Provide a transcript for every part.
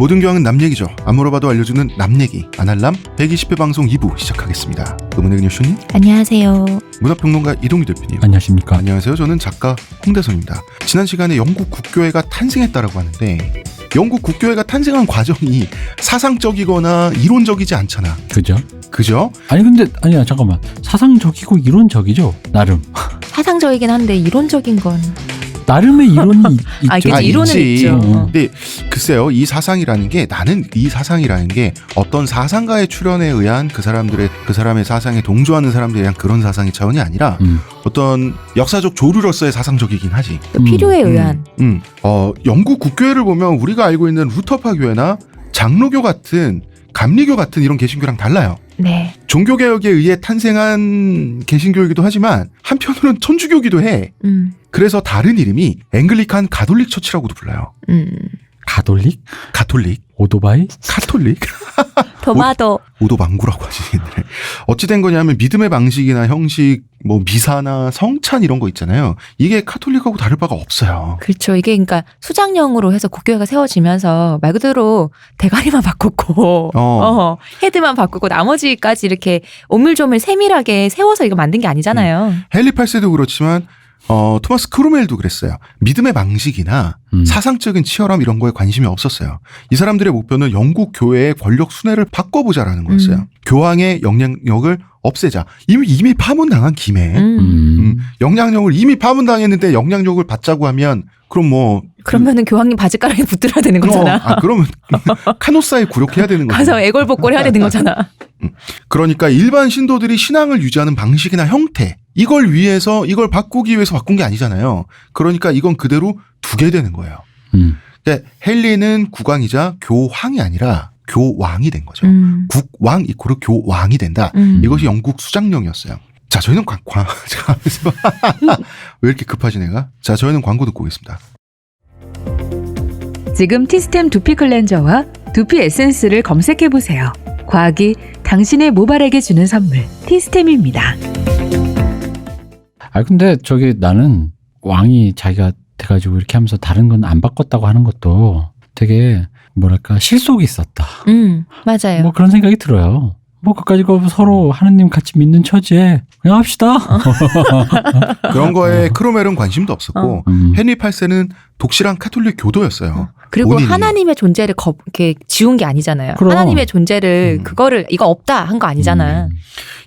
모든 교양은 남 얘기죠. 안 물어봐도 알려주는 남 얘기. 아날람 120회 방송 2부 시작하겠습니다. 의문의 그녀쇼님. 안녕하세요. 문화평론가 이동규 대표님. 안녕하십니까. 안녕하세요. 저는 작가 홍대선입니다. 지난 시간에 영국 국교회가 탄생했다라고 하는데 영국 국교회가 탄생한 과정이 사상적이거나 이론적이지 않잖아. 그죠? 아니 근데 아니야 잠깐만. 사상적이고 이론적이죠. 나름. 사상적이긴 한데 이론적인 건 나름의 이론이 있죠. 이론은 있지. 있죠. 근데 글쎄요, 이 사상이라는 게 나는 이 사상이라는 게 어떤 사상가의 출현에 의한 그 사람의 사상에 동조하는 사람들에 대한 그런 사상의 차원이 아니라 어떤 역사적 조류로서의 사상적이긴 하지. 필요에 의한. 영국 국교회를 보면 우리가 알고 있는 루터파 교회나 장로교 같은 감리교 같은 이런 개신교랑 달라요. 네. 종교개혁에 의해 탄생한 개신교이기도 하지만 한편으로는 천주교기도 해. 그래서 다른 이름이 앵글리칸 가톨릭 처치라고도 불러요. 가톨릭? 가톨릭? 오토바이? 카톨릭? 도마도. 오도방구라고 하지. 어찌된 거냐면 믿음의 방식이나 형식, 뭐 미사나 성찬 이런 거 있잖아요. 이게 카톨릭하고 다를 바가 없어요. 그렇죠. 이게 그러니까 수장령으로 해서 국교회가 세워지면서 말 그대로 대가리만 바꿨고 헤드만 바꾸고 나머지까지 이렇게 오밀조밀 세밀하게 세워서 이거 만든 게 아니잖아요. 헨리 8세도 그렇지만 토마스 크로멜도 그랬어요. 믿음의 방식이나 사상적인 치열함 이런 거에 관심이 없었어요. 이 사람들의 목표는 영국 교회의 권력 순회를 바꿔보자라는 거였어요. 교황의 영향력을 없애자. 이미 파문당한 김에 영향력을 이미 파문당했는데 영향력을 받자고 하면 그럼 뭐 그러면은 교황님 바지가랑에 붙들어야 되는 거잖아. 그러면 카노사에 굴욕해야 되는 거잖아. 가서 애걸복걸 해야 되는 거잖아. 그러니까 일반 신도들이 신앙을 유지하는 방식이나 형태 이걸 바꾸기 위해서 바꾼 게 아니잖아요. 그러니까 이건 그대로 두게 되는 거예요. 그러니까 헨리는 국왕이자 교황이 아니라 교왕이 된 거죠. 국왕 이코르 교왕이 된다. 이것이 영국 수장령이었어요. 자, 저희는 왜 이렇게 급하지 내가? 자, 저희는 광고 듣고 오겠습니다. 지금 티스템 두피 클렌저와 두피 에센스를 검색해보세요. 과학이 당신의 모발에게 주는 선물 티스템입니다. 근데 나는 왕이 자기가 돼가지고 이렇게 하면서 다른 건 안 바꿨다고 하는 것도 되게 뭐랄까 실속이 있었다. 맞아요. 뭐 그런 생각이 들어요. 뭐 그까짓 거 서로 하느님 같이 믿는 처지에 그냥 합시다. 그런 거에 크로멜은 관심도 없었고 헨리 8세는 독실한 카톨릭 교도였어요. 그리고 본인이. 하나님의 존재를 이렇게 지운 게 아니잖아요. 그럼. 하나님의 존재를 이거 없다 한 거 아니잖아.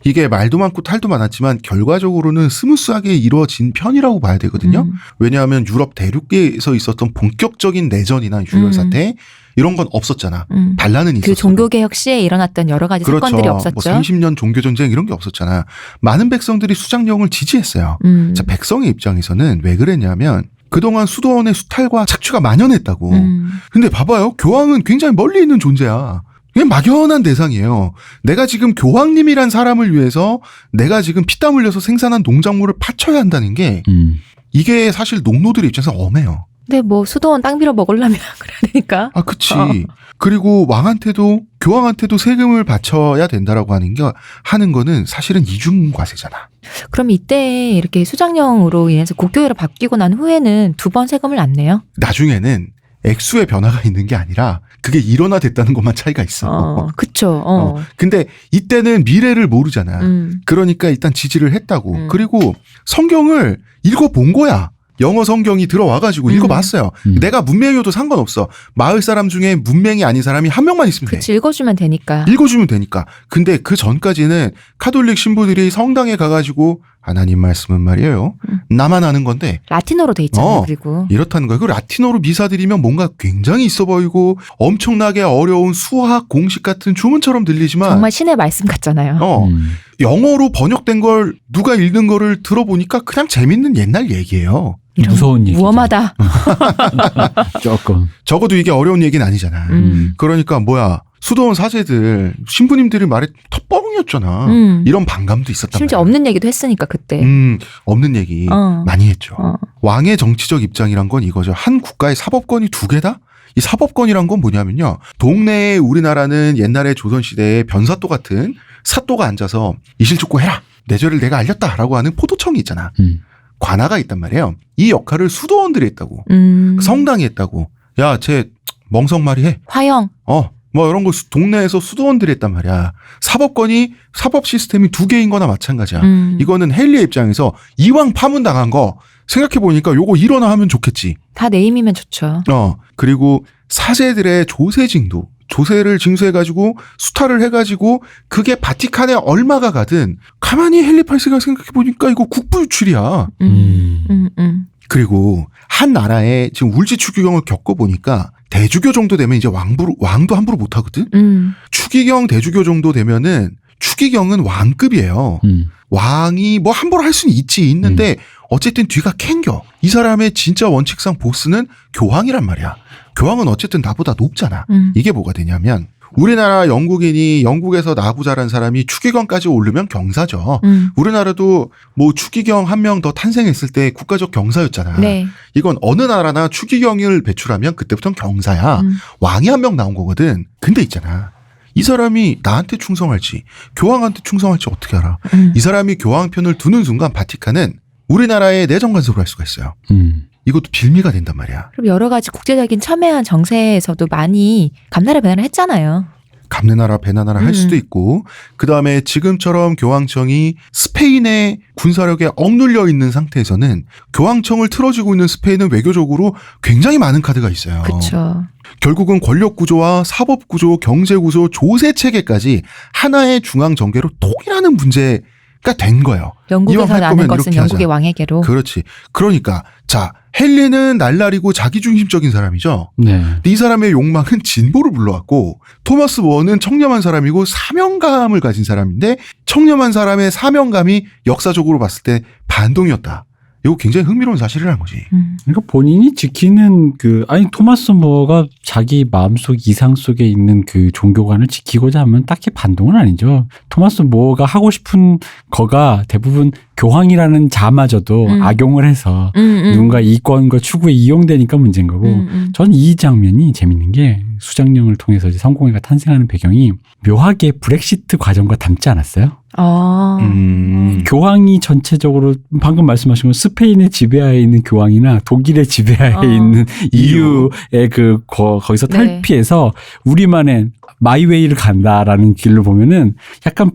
이게 말도 많고 탈도 많았지만 결과적으로는 스무스하게 이루어진 편이라고 봐야 되거든요. 왜냐하면 유럽 대륙에서 있었던 본격적인 내전이나 유혈 사태 이런 건 없었잖아. 반란은 있었어. 그 종교개혁 시에 일어났던 여러 가지 그렇죠. 사건들이 없었죠. 뭐 30년 종교전쟁 이런 게 없었잖아. 많은 백성들이 수장령을 지지했어요. 자, 백성의 입장에서는 왜 그랬냐면 그동안 수도원의 수탈과 착취가 만연했다고. 근데 봐봐요. 교황은 굉장히 멀리 있는 존재야. 그냥 막연한 대상이에요. 내가 지금 교황님이란 사람을 위해서 내가 지금 피땀 흘려서 생산한 농작물을 바쳐야 한다는 게 이게 사실 농노들의 입장에서 엄해요. 근데 뭐 수도원 땅 빌어 먹으려면 그래야 되니까. 그치. 그리고 교황한테도 세금을 바쳐야 된다라고 하는 거는 사실은 이중과세잖아. 그럼 이때 이렇게 수장령으로 인해서 국교회로 바뀌고 난 후에는 2번 세금을 안 내요? 나중에는 액수의 변화가 있는 게 아니라 그게 일원화됐다는 것만 차이가 있어. 그쵸. 근데 이때는 미래를 모르잖아. 그러니까 일단 지지를 했다고. 그리고 성경을 읽어본 거야. 영어 성경이 들어와가지고 읽어봤어요. 내가 문맹이어도 상관없어. 마을 사람 중에 문맹이 아닌 사람이 한 명만 있으면 돼. 그치, 읽어주면 되니까. 근데 그 전까지는 카톨릭 신부들이 성당에 가가지고 하나님 말씀은 말이에요. 나만 아는 건데. 라틴어로 돼 있잖아요. 그리고. 이렇다는 거예요. 그 라틴어로 미사 드리면 뭔가 굉장히 있어 보이고 엄청나게 어려운 수학 공식 같은 주문처럼 들리지만 정말 신의 말씀 같잖아요. 영어로 번역된 걸 누가 읽는 거를 들어보니까 그냥 재밌는 옛날 얘기예요. 무서운 얘기죠. 무엄하다. 조금. 적어도 이게 어려운 얘기는 아니잖아. 그러니까 수도원 사제들 신부님들이 말에 턱뻥이었잖아. 이런 반감도 있었단 심지어 말이야. 없는 얘기도 했으니까 그때. 없는 얘기 많이 했죠. 왕의 정치적 입장이란 건 이거죠. 한 국가의 사법권이 2개다? 이 사법권이란 건 뭐냐면요. 동네에 우리나라는 옛날에 조선시대에 변사또 같은 사또가 앉아서 이실촉고 해라. 내 죄를 내가 알렸다라고 하는 포도청이 있잖아. 관아가 있단 말이에요. 이 역할을 수도원들이 했다고. 성당이 했다고. 야, 쟤 멍석말이 해. 화형. 뭐 이런 거 동네에서 수도원들이 했단 말이야. 사법 시스템이 2개인 거나 마찬가지야. 이거는 헨리의 입장에서 이왕 파문당한 거 생각해보니까 요거 일어나 하면 좋겠지. 다 네임이면 좋죠. 그리고 사제들의 조세를 징수해가지고 수탈을 해가지고 그게 바티칸에 얼마가 가든 가만히 헨리 8세가 생각해보니까 이거 국부 유출이야. 그리고 한 나라에 지금 울지 추기경을 겪어보니까 대주교 정도 되면 이제 왕도 함부로 못하거든. 추기경 대주교 정도 되면은 추기경은 왕급이에요. 왕이 뭐 함부로 할 수는 있는데 어쨌든 뒤가 캥겨. 이 사람의 진짜 원칙상 보스는 교황이란 말이야. 교황은 어쨌든 나보다 높잖아. 이게 뭐가 되냐면 우리나라 영국인이 영국에서 나고 자란 사람이 추기경까지 오르면 경사죠. 우리나라도 뭐 추기경 한 명 더 탄생했을 때 국가적 경사였잖아. 네. 이건 어느 나라나 추기경을 배출하면 그때부터는 경사야. 왕이 한 명 나온 거거든. 근데 있잖아. 이 사람이 나한테 충성할지 교황한테 충성할지 어떻게 알아? 이 사람이 교황 편을 두는 순간 바티칸은 우리나라의 내정 간섭을 할 수가 있어요. 이것도 빌미가 된단 말이야. 그리고 여러 가지 국제적인 첨예한 정세에서도 많이 감나라 배나라 했잖아요. 감내나라 배나나라 할 수도 있고 그다음에 지금처럼 교황청이 스페인의 군사력에 억눌려 있는 상태에서는 교황청을 틀어주고 있는 스페인은 외교적으로 굉장히 많은 카드가 있어요. 그렇죠. 결국은 권력 구조와 사법 구조, 경제 구조, 조세 체계까지 하나의 중앙 정계로 통일하는 문제가 된 거예요. 영국에서 나는 것은 영국의 왕에게로. 그렇지. 그러니까 자 헨리는 날라리고 자기중심적인 사람이죠. 네. 근데 이 사람의 욕망은 진보를 불러왔고 토마스 모어는 청렴한 사람이고 사명감을 가진 사람인데 청렴한 사람의 사명감이 역사적으로 봤을 때 반동이었다. 이거 굉장히 흥미로운 사실이라는 거지. 그러니까 본인이 지키는 토마스 모어가 자기 마음속 이상 속에 있는 그 종교관을 지키고자 하면 딱히 반동은 아니죠. 토마스 모어가 하고 싶은 거가 대부분 교황이라는 자마저도 악용을 해서 누군가 이권과 추구에 이용되니까 문제인 거고 전 이 장면이 재밌는 게 수장령을 통해서 이제 성공회가 탄생하는 배경이 묘하게 브렉시트 과정과 닮지 않았어요? 교황이 전체적으로 방금 말씀하신 건 스페인의 지배하에 있는 교황이나 독일의 지배하에 있는 EU의 거기서 탈피해서 우리만의 마이웨이를 간다라는 길로 보면은 약간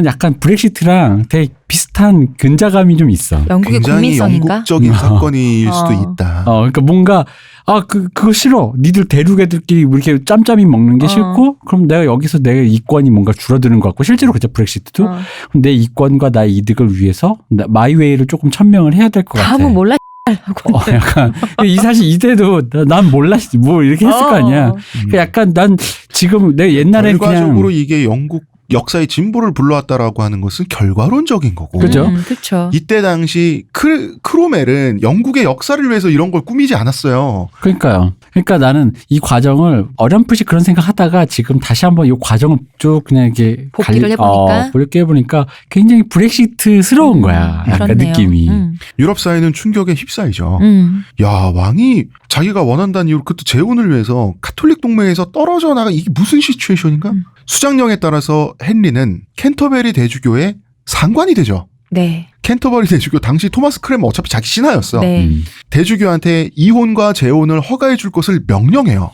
약간 브렉시트랑 되게 비슷한 근자감이 좀 있어. 영국의 굉장히 국민성인가? 영국적인 사건일 수도 있다. 그러니까 뭔가 그거 싫어. 니들 대륙 애들끼리 이렇게 짬짬이 먹는 게 싫고, 그럼 내가 여기서 내 이권이 뭔가 줄어드는 것 같고, 실제로 그죠, 브렉시트도. 내 이권과 나의 이득을 위해서 마이웨이를 조금 천명을 해야 될 것 같아. 다음은 몰라. 약간 사실 이때도 난 몰라 뭐 이렇게 했을 거 아니야. 약간 난 지금 내 옛날에 결과적으로 이게 영국 역사의 진보를 불러왔다라고 하는 것은 결과론적인 거고. 그죠? 그렇죠. 이때 당시 크로멜은 영국의 역사를 위해서 이런 걸 꾸미지 않았어요. 그러니까요. 그러니까 나는 이 과정을 어렴풋이 그런 생각하다가 지금 다시 한번 이 과정을 쭉 그냥 이렇게 복기를 해보니까 해보니까 굉장히 브렉시트스러운 거야. 약간 그렇네요. 느낌이. 유럽 사회는 충격에 휩싸이죠. 야, 왕이 자기가 원한다는 이유로 그때 재혼을 위해서 카톨릭 동맹에서 떨어져 나가 이게 무슨 시츄에이션인가? 수장령에 따라서 헨리는 캔터베리 대주교의 상관이 되죠. 네. 캔터버리 대주교 당시 토마스 크레머 어차피 자기 신하였어. 네. 대주교한테 이혼과 재혼을 허가해 줄 것을 명령해요.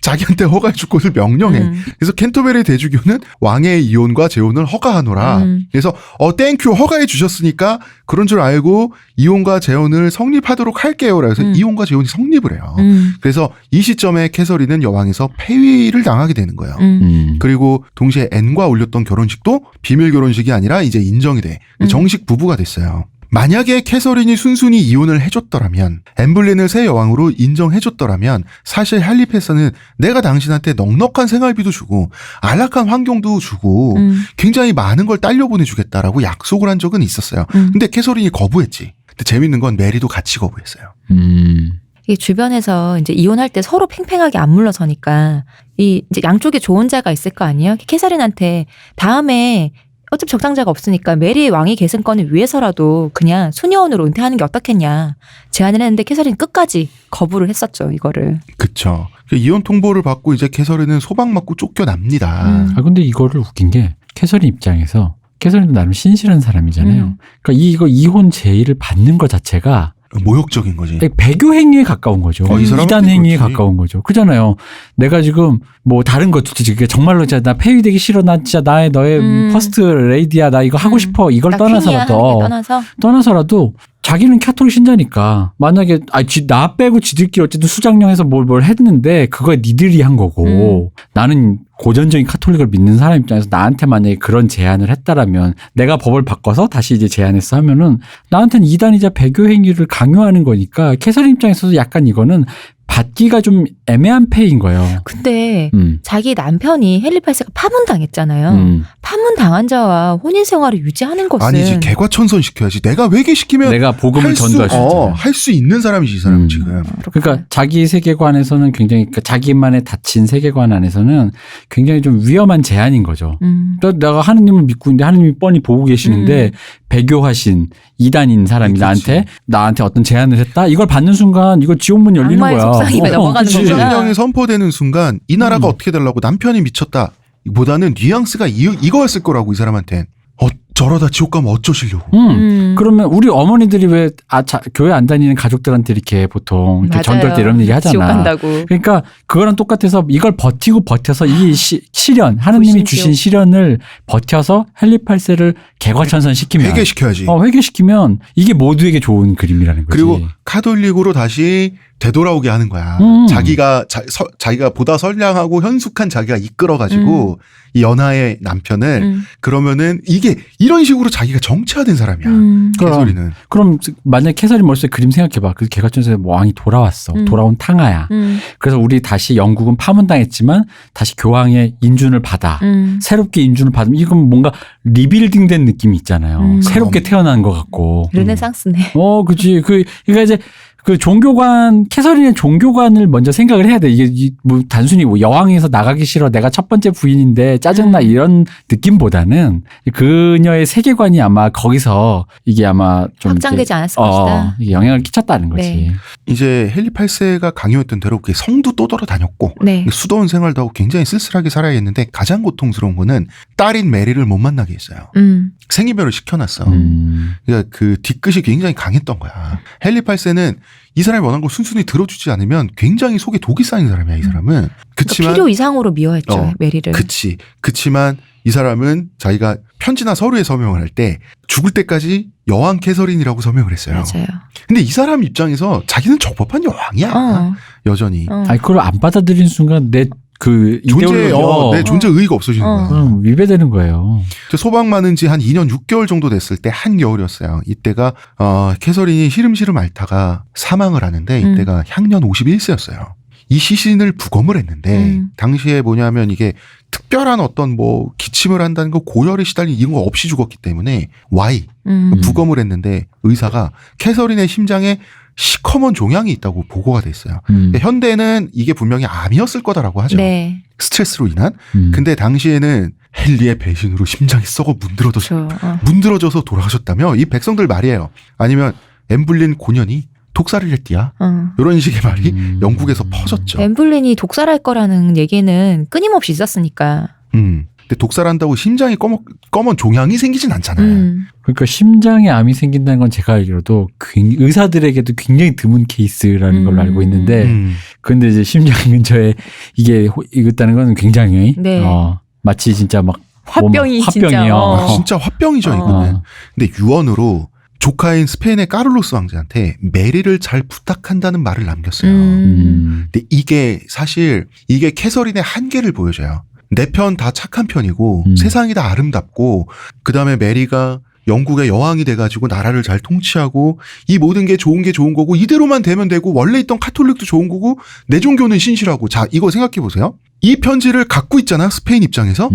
자기한테 허가해 줄 것을 명령해. 그래서 캔터베리 대주교는 왕의 이혼과 재혼을 허가하노라. 그래서 땡큐 허가해 주셨으니까 그런 줄 알고 이혼과 재혼을 성립하도록 할게요. 그래서 이혼과 재혼이 성립을 해요. 그래서 이 시점에 캐서린은 여왕에서 폐위를 당하게 되는 거예요. 그리고 동시에 앤과 올렸던 결혼식도 비밀 결혼식이 아니라 이제 인정이 돼. 정식 부부가 됐어요. 만약에 캐서린이 순순히 이혼을 해줬더라면, 앤블린을 새 여왕으로 인정해줬더라면 사실 헨리 패서는 내가 당신한테 넉넉한 생활비도 주고 안락한 환경도 주고 굉장히 많은 걸 딸려 보내주겠다라고 약속을 한 적은 있었어요. 근데 캐서린이 거부했지. 근데 재밌는 건 메리도 같이 거부했어요. 이 주변에서 이제 이혼할 때 서로 팽팽하게 안 물러서니까 이제 양쪽에 좋은 자가 있을 거 아니에요? 캐서린한테 다음에 어차피 적당자가 없으니까 메리의 왕위 계승권을 위해서라도 그냥 수녀원으로 은퇴하는 게 어떻겠냐 제안을 했는데 캐서린 끝까지 거부를 했었죠, 이거를. 그쵸. 이혼 통보를 받고 이제 캐서린은 소방 맞고 쫓겨납니다. 근데 이거를 웃긴 게 캐서린 입장에서 캐서린도 나름 신실한 사람이잖아요. 그러니까 이거 이혼 제의를 받는 것 자체가 모욕적인 거지. 배교 행위에 가까운 거죠. 이 사람은 이단 행위에 그렇지. 가까운 거죠. 그잖아요. 내가 지금 뭐 다른 것도 그게 정말로 진짜 나 폐위되기 싫어. 나 진짜 너의 퍼스트 레이디야. 나 이거 하고 싶어. 이걸 떠나서라도 떠나서라도 자기는 캐톨릭 신자니까 만약에 나 빼고 지들끼리 어쨌든 수장령에서 뭘 했는데 그거에 니들이 한 거고 나는 고전적인 카톨릭을 믿는 사람 입장에서 나한테 만약에 그런 제안을 했다라면 내가 법을 바꿔서 다시 이제 제안했어 하면은 나한테는 이단이자 배교 행위를 강요하는 거니까 캐서린 입장에서도 약간 이거는 받기가 좀 애매한 패인 거예요. 근데 자기 남편이 헨리 8세가 파문당했잖아요. 파문당한 자와 혼인 생활을 유지하는 것은 아니지, 개과천선 시켜야지. 내가 외계시키면 내가 복음을 전도할 수 있잖아요. 할 수 있는 사람이지 이 사람 지금. 그러니까 자기 세계관에서는 굉장히 그러니까 자기만의 닫힌 세계관 안에서는 굉장히 좀 위험한 제안인 거죠. 내가 하느님을 믿고 있는데 하느님이 뻔히 보고 계시는데 배교하신 이단인 사람이 나한테 어떤 제안을 했다. 이걸 받는 순간 이거 지옥문 열리는 악마의 거야. 속삭임에 넘어가는 거구나. 수장령이 선포되는 순간 이 나라가 어떻게 되려고 남편이 미쳤다. 보다는 뉘앙스가 이거였을 거라고 이 사람한텐. 저러다 지옥 가면 어쩌시려고. 그러면 우리 어머니들이 왜 교회 안 다니는 가족들한테 이렇게 보통 이렇게 전도할 때 이런 얘기 하잖아. 지옥 간다고. 그러니까 그거랑 똑같아서 이걸 버텨서 이 시련 하느님이 주신 시련을 버텨서 헨리 8세를 개과천선 시키면 회개시켜야지. 회개시키면 이게 모두에게 좋은 그림이라는 거지. 그리고 카톨릭으로 다시 되돌아오게 하는 거야. 자기가 보다 선량하고 현숙한 자기가 이끌어가지고 이 연하의 남편을 그러면은 이게 이런 식으로 자기가 정체화된 사람이야. 캐서린은. 그럼 만약 캐서린 머릿속에 그림 생각해봐. 그 개과천선에 왕이 돌아왔어. 돌아온 탕아야. 그래서 우리 다시 영국은 파문당했지만 다시 교황의 인준을 받아. 새롭게 인준을 받으면 이건 뭔가 리빌딩된 느낌이 있잖아요. 새롭게 태어난 것 같고. 르네상스네. 그치. 그러니까 이제 그 종교관, 캐서린의 종교관을 먼저 생각을 해야 돼. 이게 뭐 단순히 뭐 여왕에서 나가기 싫어. 내가 첫 번째 부인인데 짜증나 이런 느낌보다는 그녀의 세계관이 아마 거기서 이게 아마 좀 확장되지 않았을 것이다. 이게 영향을 끼쳤다는 거지. 네. 이제 헨리 8세가 강요했던 대로 그 성도 또 돌아다녔고 네. 수도원 생활도 하고 굉장히 쓸쓸하게 살아야 했는데 가장 고통스러운 거는 딸인 메리를 못 만나게 했어요. 생이별을 시켜놨어. 그러니까 그 뒤끝이 굉장히 강했던 거야. 헨리 8세는 이 사람이 원하는 걸 순순히 들어주지 않으면 굉장히 속에 독이 쌓인 사람이야, 이 사람은. 그치만 필요 이상으로 미워했죠, 메리를. 그치만 이 사람은 자기가 편지나 서류에 서명을 할 때 죽을 때까지 여왕 캐서린이라고 서명을 했어요. 맞아요. 근데 이 사람 입장에서 자기는 적법한 여왕이야. 여전히. 아니, 그걸 안 받아들인 순간 내 내 존재 의의가 없어지는 거야. 위배되는 거예요. 소방 많은 지 한 2년 6개월 정도 됐을 때 한겨울이었어요. 이때가 캐서린이 시름시름 앓다가 사망을 하는데 이때가 향년 51세였어요. 이 시신을 부검을 했는데 당시에 뭐냐면 이게 특별한 어떤 뭐 기침을 한다는 거 고열에 시달린 이런 거 없이 죽었기 때문에 부검을 했는데 의사가 캐서린의 심장에 시커먼 종양이 있다고 보고가 됐어요. 현대는 이게 분명히 암이었을 거다라고 하죠. 네. 스트레스로 인한. 근데 당시에는 헨리의 배신으로 심장이 썩어 문드러져서 돌아가셨다며 이 백성들 말이에요. 아니면 엠블린 고년이 독살을 했디야. 이런 식의 말이 영국에서 퍼졌죠. 엠블린이 독살할 거라는 얘기는 끊임없이 있었으니까. 근데 독살한다고 심장이 검은 종양이 생기진 않잖아요. 그러니까 심장에 암이 생긴다는 건 제가 알기로도 의사들에게도 굉장히 드문 케이스라는 걸로 알고 있는데 근데 이제 심장 근처에 이게 있다는 건 굉장히 네. 마치 진짜 막 화병이에요. 진짜 화병이죠 이거는. 근데 유언으로 조카인 스페인의 까를로스 왕자한테 메리를 잘 부탁한다는 말을 남겼어요. 근데 이게 사실 캐서린의 한계를 보여줘요. 내 편 다 착한 편이고 세상이 다 아름답고 그다음에 메리가 영국의 여왕이 돼가지고 나라를 잘 통치하고 이 모든 게 좋은 거고 이대로만 되면 되고 원래 있던 카톨릭도 좋은 거고 내 종교는 신실하고. 자, 이거 생각해 보세요. 이 편지를 갖고 있잖아 스페인 입장에서.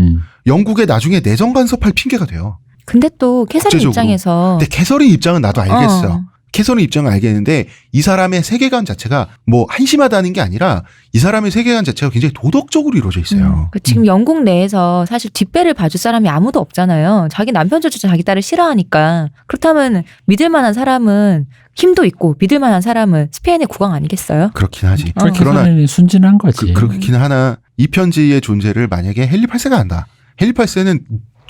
영국에 나중에 내정 간섭할 핑계가 돼요. 근데 또 캐서린 국제적으로. 입장에서. 근데 캐서린 입장은 나도 알겠어. 캐서린 입장은 알겠는데 이 사람의 세계관 자체가 뭐 한심하다는 게 아니라 이 사람의 세계관 자체가 굉장히 도덕적으로 이루어져 있어요. 지금 영국 내에서 사실 뒷배를 봐줄 사람이 아무도 없잖아요. 자기 남편조차 자기 딸을 싫어하니까. 그렇다면 믿을 만한 사람은 힘도 있고 믿을 만한 사람은 스페인의 국왕 아니겠어요? 그렇긴 하지. 그러나 순진한 거지. 그렇긴 하나 이 편지의 존재를 만약에 헨리 8세가 안다. 헨리 8세는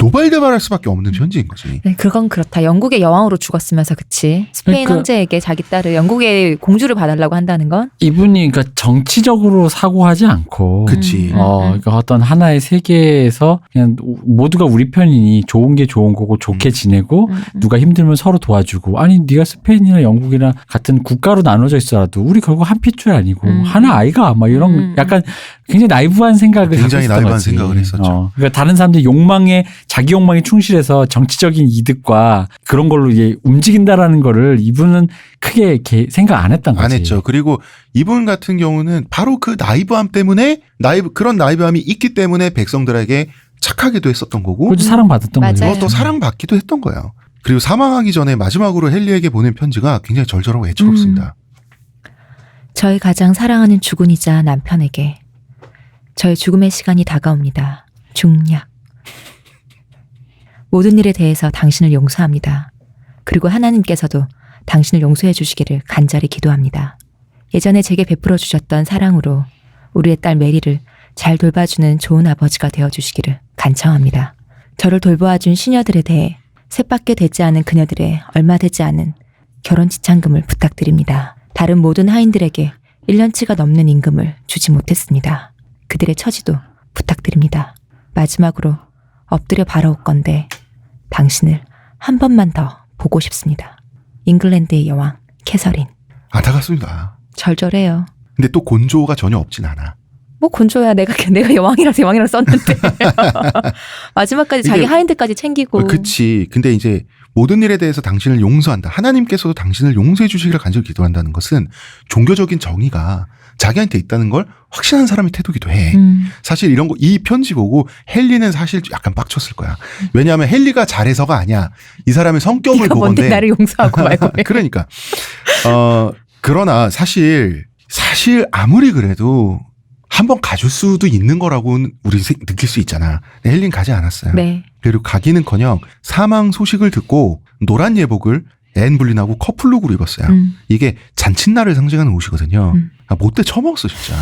노발대발할 수밖에 없는 편지인 거지. 네, 그건 그렇다. 영국의 여왕으로 죽었으면서 그치. 스페인 그러니까- 황제에게 자기 딸을 영국의 공주를 봐달라고 한다는 건 이분이 그러니까 정치적으로 사고하지 않고 그치. 그러니까 어떤 하나의 세계에서 그냥 모두가 우리 편이니 좋은 게 좋은 거고 좋게 지내고 누가 힘들면 서로 도와주고 아니 네가 스페인이나 영국이나 같은 국가로 나눠져 있어라도 우리 결국 한 핏줄 아니고 하나 아이가 막 이런 약간 굉장히 나이브한 생각을 굉장히 갖고 있었던 나이브한 거지. 생각을 했었죠. 그러니까 다른 사람들 자기 욕망에 충실해서 정치적인 이득과 그런 걸로 이제 움직인다라는 거를 이분은 크게 이렇게 생각 안 했던 거지. 안 했죠. 그리고 이분 같은 경우는 바로 그 나이브함 때문에 그런 나이브함이 있기 때문에 백성들에게 착하게도 했었던 거고 그렇지 사랑받았던 거죠. 맞아요. 또 사랑받기도 했던 거예요. 그리고 사망하기 전에 마지막으로 헨리에게 보낸 편지가 굉장히 절절하고 애처롭습니다. 저의 가장 사랑하는 주군이자 남편에게 저의 죽음의 시간이 다가옵니다. 중략. 모든 일에 대해서 당신을 용서합니다. 그리고 하나님께서도 당신을 용서해 주시기를 간절히 기도합니다. 예전에 제게 베풀어 주셨던 사랑으로 우리의 딸 메리를 잘 돌봐주는 좋은 아버지가 되어주시기를 간청합니다. 저를 돌보아준 시녀들에 대해 셋밖에 되지 않은 그녀들의 얼마 되지 않은 결혼 지참금을 부탁드립니다. 다른 모든 하인들에게 1년치가 넘는 임금을 주지 못했습니다. 그들의 처지도 부탁드립니다. 마지막으로 엎드려 바라올 건데 당신을 한 번만 더 보고 싶습니다. 잉글랜드의 여왕 캐서린. 안타깝습니다. 절절해요. 근데 또 곤조가 전혀 없진 않아. 뭐 곤조야 내가 여왕이라서 여왕이라고 썼는데 마지막까지 자기 이게- 하인들까지 챙기고. 그치. 근데 이제 모든 일에 대해서 당신을 용서한다. 하나님께서도 당신을 용서해 주시기를 간절히 기도한다는 것은 종교적인 정의가 자기한테 있다는 걸 확신한 사람의 태도기도 해. 사실 이런 거, 이 편지 보고 헨리는 사실 약간 빡쳤을 거야. 왜냐하면 헨리가 잘해서가 아니야. 이 사람의 성격을 네가 뭔데 보건데. 나를 용서하고 말고. 그러니까. 그러나 사실 아무리 그래도 한번 가줄 수도 있는 거라고는 우리 느낄 수 있잖아. 헨리는 가지 않았어요. 네. 그리고 가기는커녕 사망 소식을 듣고 노란 예복을 앤 불린하고 커플룩으로 입었어요. 이게 잔칫날을 상징하는 옷이거든요. 못돼 처먹었어 진짜.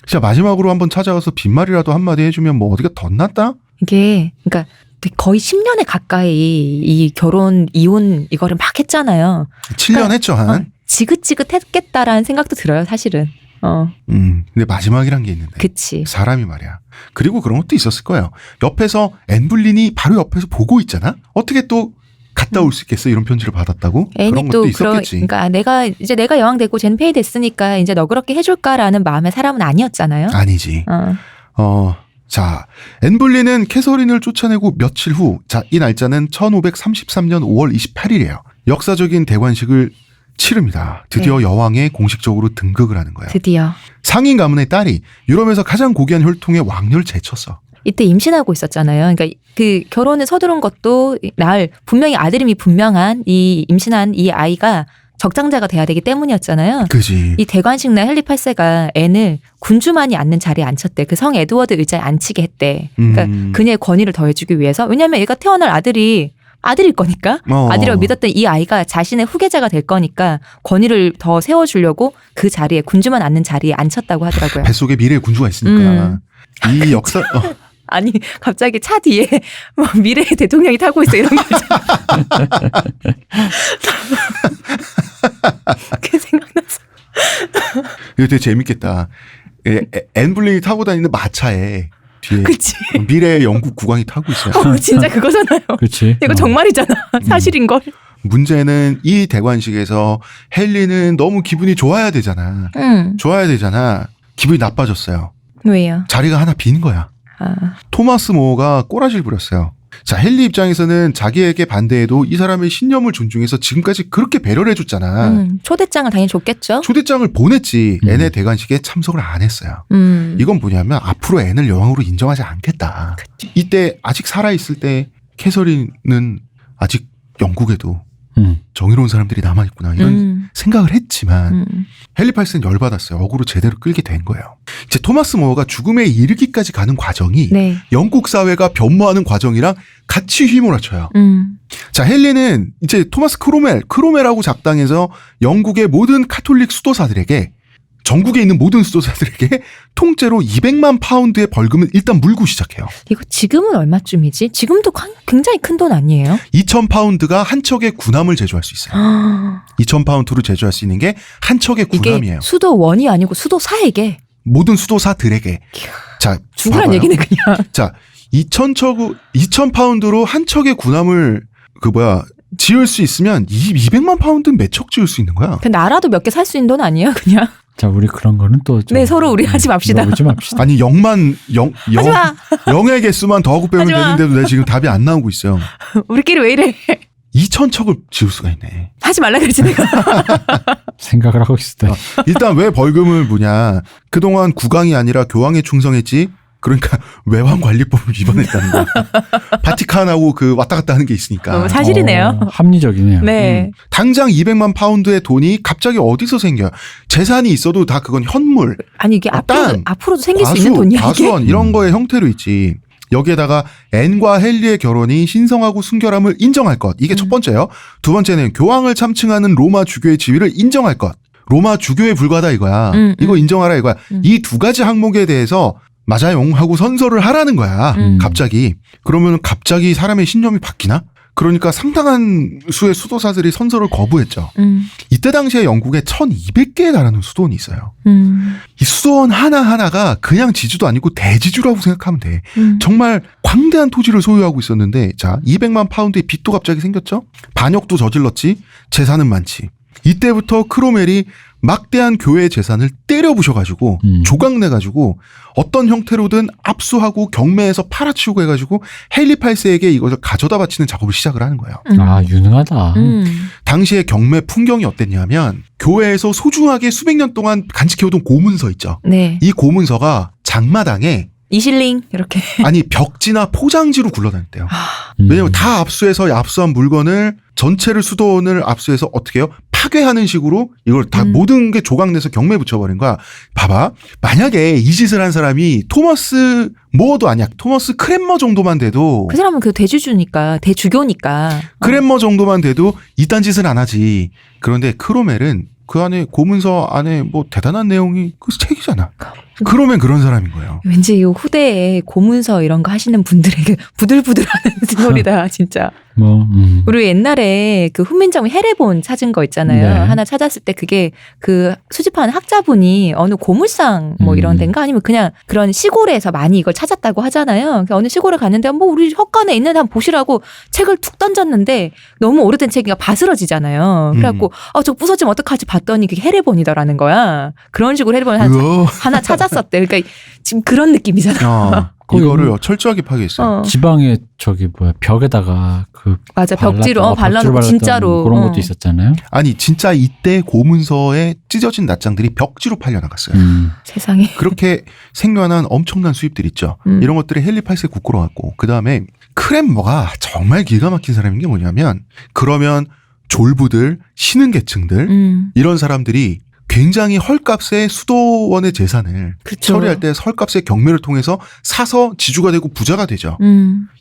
진짜 마지막으로 한번 찾아가서 빈말이라도 한마디 해주면 뭐 어디가 덧났다? 이게 그러니까 거의 10년에 가까이 이 결혼 이혼 이거를 막 했잖아요. 7년 했죠 한. 지긋지긋했겠다라는 생각도 들어요 사실은. 근데 마지막이란 게 있는데. 그치. 사람이 말이야. 그리고 그런 것도 있었을 거예요. 옆에서 앤 불린이 바로 옆에서 보고 있잖아. 어떻게 또 갔다 올 수 있겠어? 이런 편지를 받았다고? 그런 애니 것도 또 있었겠지. 그러니까 내가 여왕 되고 쟤는 폐위 됐으니까 이제 너그럽게 해줄까라는 마음의 사람은 아니었잖아요. 아니지. 어. 자, 앤 불린은 캐서린을 쫓아내고 며칠 후, 자, 이 날짜는 1533년 5월 28일이에요. 역사적인 대관식을 치릅니다. 드디어 네. 여왕에 공식적으로 등극을 하는 거예요. 드디어 상인 가문의 딸이 유럽에서 가장 고귀한 혈통의 왕녀를 제쳤어. 이때 임신하고 있었잖아요. 그러니까 그 결혼을 서두른 것도 분명히 아들임이 분명한 이 임신한 이 아이가 적장자가 돼야 되기 때문이었잖아요. 그지. 이 대관식 날 헨리 8세가 앤을 군주만이 앉는 자리에 앉혔대. 그 성 에드워드 의자에 앉히게 했대. 그러니까 그녀의 권위를 더해주기 위해서. 왜냐하면 얘가 태어날 아들일 거니까. 아들이라고 믿었던 이 아이가 자신의 후계자가 될 거니까 권위를 더 세워주려고 그 자리에 군주만 앉는 자리에 앉혔다고 하더라고요. 뱃속에 미래의 군주가 있으니까. 이 역사 아니 갑자기 차 뒤에 막 미래의 대통령이 타고 있어 이런 거 있잖아. 그게 생각났어. 이거 되게 재밌겠다. 앤 불린이 타고 다니는 마차에 뒤에 그치. 미래의 영국 국왕이 타고 있어요. 진짜 그거잖아요. 그렇지. 이거 정말이잖아. 사실인걸. 문제는 이 대관식에서 헨리는 너무 기분이 좋아야 되잖아. 좋아야 되잖아. 기분이 나빠졌어요. 왜요? 자리가 하나 빈 거야. 토마스 모어가 꼬라지를 부렸어요. 자, 헨리 입장에서는 자기에게 반대해도 이 사람의 신념을 존중해서 지금까지 그렇게 배려를 해줬잖아. 초대장을 당연히 줬겠죠. 초대장을 보냈지. 앤의 대관식에 참석을 안 했어요. 이건 뭐냐면 앞으로 앤을 여왕으로 인정하지 않겠다. 이때 아직 살아있을 때 캐서린은 아직 영국에도 정의로운 사람들이 남아있구나 이런 생각을 했지만 헨리 8세는 열받았어요. 어그로 제대로 끌게 된 거예요. 이제 토마스 모어가 죽음에 이르기까지 가는 과정이 네. 영국 사회가 변모하는 과정이랑 같이 휘몰아쳐요. 자, 헨리는 이제 토마스 크로멜하고 작당해서 영국의 모든 카톨릭 수도사들에게 전국에 있는 모든 수도사들에게 통째로 200만 파운드의 벌금을 일단 물고 시작해요. 이거 지금은 얼마쯤이지? 지금도 굉장히 큰 돈 아니에요? 2,000파운드가 한 척의 군함을 제조할 수 있어요. 2,000파운드로 제조할 수 있는 게 한 척의 군함이에요. 이게 수도원이 아니고 수도사에게. 모든 수도사들에게. 자, 죽으란 봐봐요. 얘기네 그냥. 자, 2,000파운드로 한 척의 군함을 지을 수 있으면 200만 파운드는 몇 척 지을 수 있는 거야. 그 나라도 몇 개 살 수 있는 돈 아니에요 그냥? 자, 우리 그런 거는 또 좀. 네, 서로 우리 하지 맙시다. 하지 맙시다. 아니 0의 개수만 더하고 빼면 하지 마. 되는데도 내가 지금 답이 안 나오고 있어요. 우리끼리 왜 이래? 2,000척을 지을 수가 있네. 하지 말라 그랬지 내가. 생각을 하고 있을 때. 일단 왜 벌금을 무냐. 그동안 국왕이 아니라 교황에 충성했지. 그러니까 외환관리법을 위반했다는 거야. 바티칸하고 왔다 갔다 하는 게 있으니까. 사실이네요. 합리적이네요. 네. 당장 200만 파운드의 돈이 갑자기 어디서 생겨요? 재산이 있어도 다 그건 현물, 아니 이게 땅, 앞으로도 생길 수 있는 돈이야 이게. 과수원 이런 거의 형태로 있지. 여기에다가 앤과 헨리의 결혼이 신성하고 순결함을 인정할 것. 이게 첫 번째요. 두 번째는 교황을 참칭하는 로마 주교의 지위를 인정할 것. 로마 주교에 불과하다 이거야. 이거 인정하라 이거야. 이 두 가지 항목에 대해서 맞아요 하고 선서를 하라는 거야. 갑자기. 그러면 갑자기 사람의 신념이 바뀌나? 그러니까 상당한 수의 수도사들이 선서를 거부했죠. 이때 당시에 영국에 1,200개에 달하는 수도원이 있어요. 이 수도원 하나하나가 그냥 지주도 아니고 대지주라고 생각하면 돼. 정말 광대한 토지를 소유하고 있었는데 자 200만 파운드의 빚도 갑자기 생겼죠. 반역도 저질렀지. 재산은 많지. 이때부터 크로멜이 막대한 교회 재산을 때려 부셔가지고 조각내가지고 어떤 형태로든 압수하고 경매에서 팔아치우고 해가지고 헨리 8세에게 이것을 가져다 바치는 작업을 시작을 하는 거예요. 아, 유능하다. 당시의 경매 풍경이 어땠냐면 교회에서 소중하게 수백 년 동안 간직해오던 고문서 있죠. 네. 이 고문서가 장마당에 이실링 이렇게. 아니 벽지나 포장지로 굴러다녔대요. 왜냐면 다 압수해서 압수한 물건을 전체를 수도원을 압수해서 어떻게 해요? 파괴하는 식으로 이걸 다 모든 게 조각내서 경매에 붙여버린 거야. 봐봐. 만약에 이 짓을 한 사람이 토머스 모어도 아니야. 토머스 크랜머 정도만 돼도 그 사람은 그 대주주니까 대주교니까. 크랜머 정도만 돼도 이딴 짓은 안 하지. 그런데 크로멜은 그 안에 고문서 안에 뭐 대단한 내용이 그 책이잖아. 크로멜 그런 사람인 거예요. 왠지 이 후대에 고문서 이런 거 하시는 분들에게 부들부들하는 소리다 진짜. 우리 옛날에 그 훈민정음 해례본 찾은 거 있잖아요. 네. 하나 찾았을 때 그게 그 수집하는 학자분이 어느 고물상 뭐 이런 데인가 아니면 그냥 그런 시골에서 많이 이걸 찾았다고 하잖아요. 그러니까 어느 시골에 갔는데 뭐 우리 헛간에 있는 한번 보시라고 책을 툭 던졌는데 너무 오래된 책이니까 바스러지잖아요. 그래갖고 저 부서지면 어떡하지 봤더니 그게 해례본이더라는 거야. 그런 식으로 해례본을 하나 찾았었대. 그러니까 지금 그런 느낌이잖아. 이거를 철저하게 파괴했어요. 지방에 벽에다가 맞아 벽지로 발라놓고 진짜로 그런 것도 있었잖아요. 아니 진짜 이때 고문서에 찢어진 낱장들이 벽지로 팔려나갔어요. 세상에. 그렇게 생겨난 엄청난 수입들 있죠. 이런 것들이 헨리 8세 국고로왔고 그 다음에 크랜머가 정말 기가 막힌 사람인 게 뭐냐면 그러면 졸부들, 신흥 계층들 이런 사람들이 굉장히 헐값의 수도원의 재산을 그쵸. 처리할 때 헐값의 경매를 통해서 사서 지주가 되고 부자가 되죠.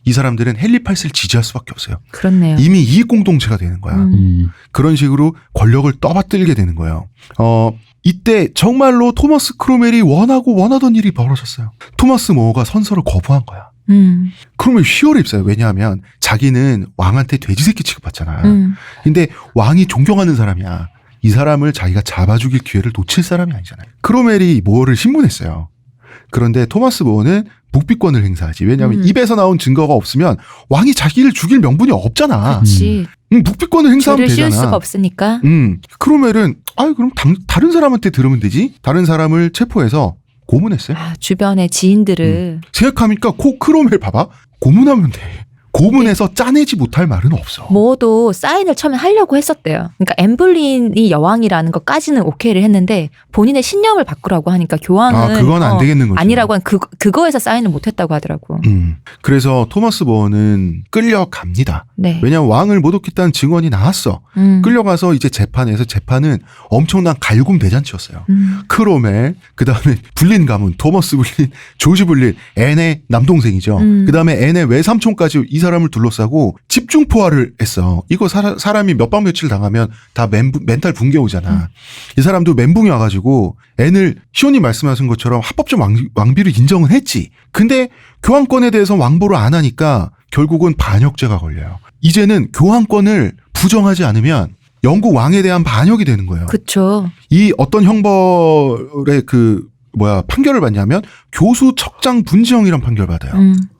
이 사람들은 헨리 8세를 지지할 수밖에 없어요. 그렇네요. 이미 이익 공동체가 되는 거야. 그런 식으로 권력을 떠받들게 되는 거예요. 이때 정말로 토머스 크로멜이 원하던 일이 벌어졌어요. 토머스 모어가 선서를 거부한 거야. 크로멜 휘어를 입어요. 왜냐하면 자기는 왕한테 돼지 새끼 취급받잖아. 근데 왕이 존경하는 사람이야. 이 사람을 자기가 잡아 죽일 기회를 놓칠 사람이 아니잖아요. 크로멜이 모어를 신문했어요. 그런데 토마스 모어는 묵비권을 행사하지. 왜냐하면 입에서 나온 증거가 없으면 왕이 자기를 죽일 명분이 없잖아. 그렇지. 묵비권을 행사하면 죄를 되잖아. 씌울 수가 없으니까. 크로멜은 그럼 다른 사람한테 들으면 되지? 다른 사람을 체포해서 고문했어요. 주변의 지인들을. 생각하니까 크로멜 봐봐. 고문하면 돼. 고문에서 짜내지 못할 말은 없어. 모어도 사인을 처음에 하려고 했었대요. 그러니까 엠블린이 여왕이라는 것까지는 오케이를 했는데 본인의 신념을 바꾸라고 하니까 교황은 그건 안 되겠는 거죠. 아니라고 한 그거에서 사인을 못했다고 하더라고. 그래서 토마스 모어는 끌려갑니다. 네. 왜냐하면 왕을 모독했다는 증언이 나왔어. 끌려가서 이제 재판은 엄청난 갈굼 대잔치였어요. 크로멜, 그 다음에 불린 가문, 토머스 불린, 조지 불린, 앤의 남동생이죠. 그 다음에 앤의 외삼촌까지 이 사람을 둘러싸고 집중포화를 했어. 이거 사람이 몇 방 며칠 당하면 다 멘탈 붕괴 오잖아. 이 사람도 멘붕이 와가지고 N을 시온이 말씀하신 것처럼 합법적 왕비를 인정은 했지. 근데 교황권에 대해서 왕보를 안 하니까 결국은 반역죄가 걸려요. 이제는 교황권을 부정하지 않으면 영국 왕에 대한 반역이 되는 거예요. 그렇죠. 이 어떤 형벌의 판결을 받냐면 교수 척장 분지형이란 판결 받아요.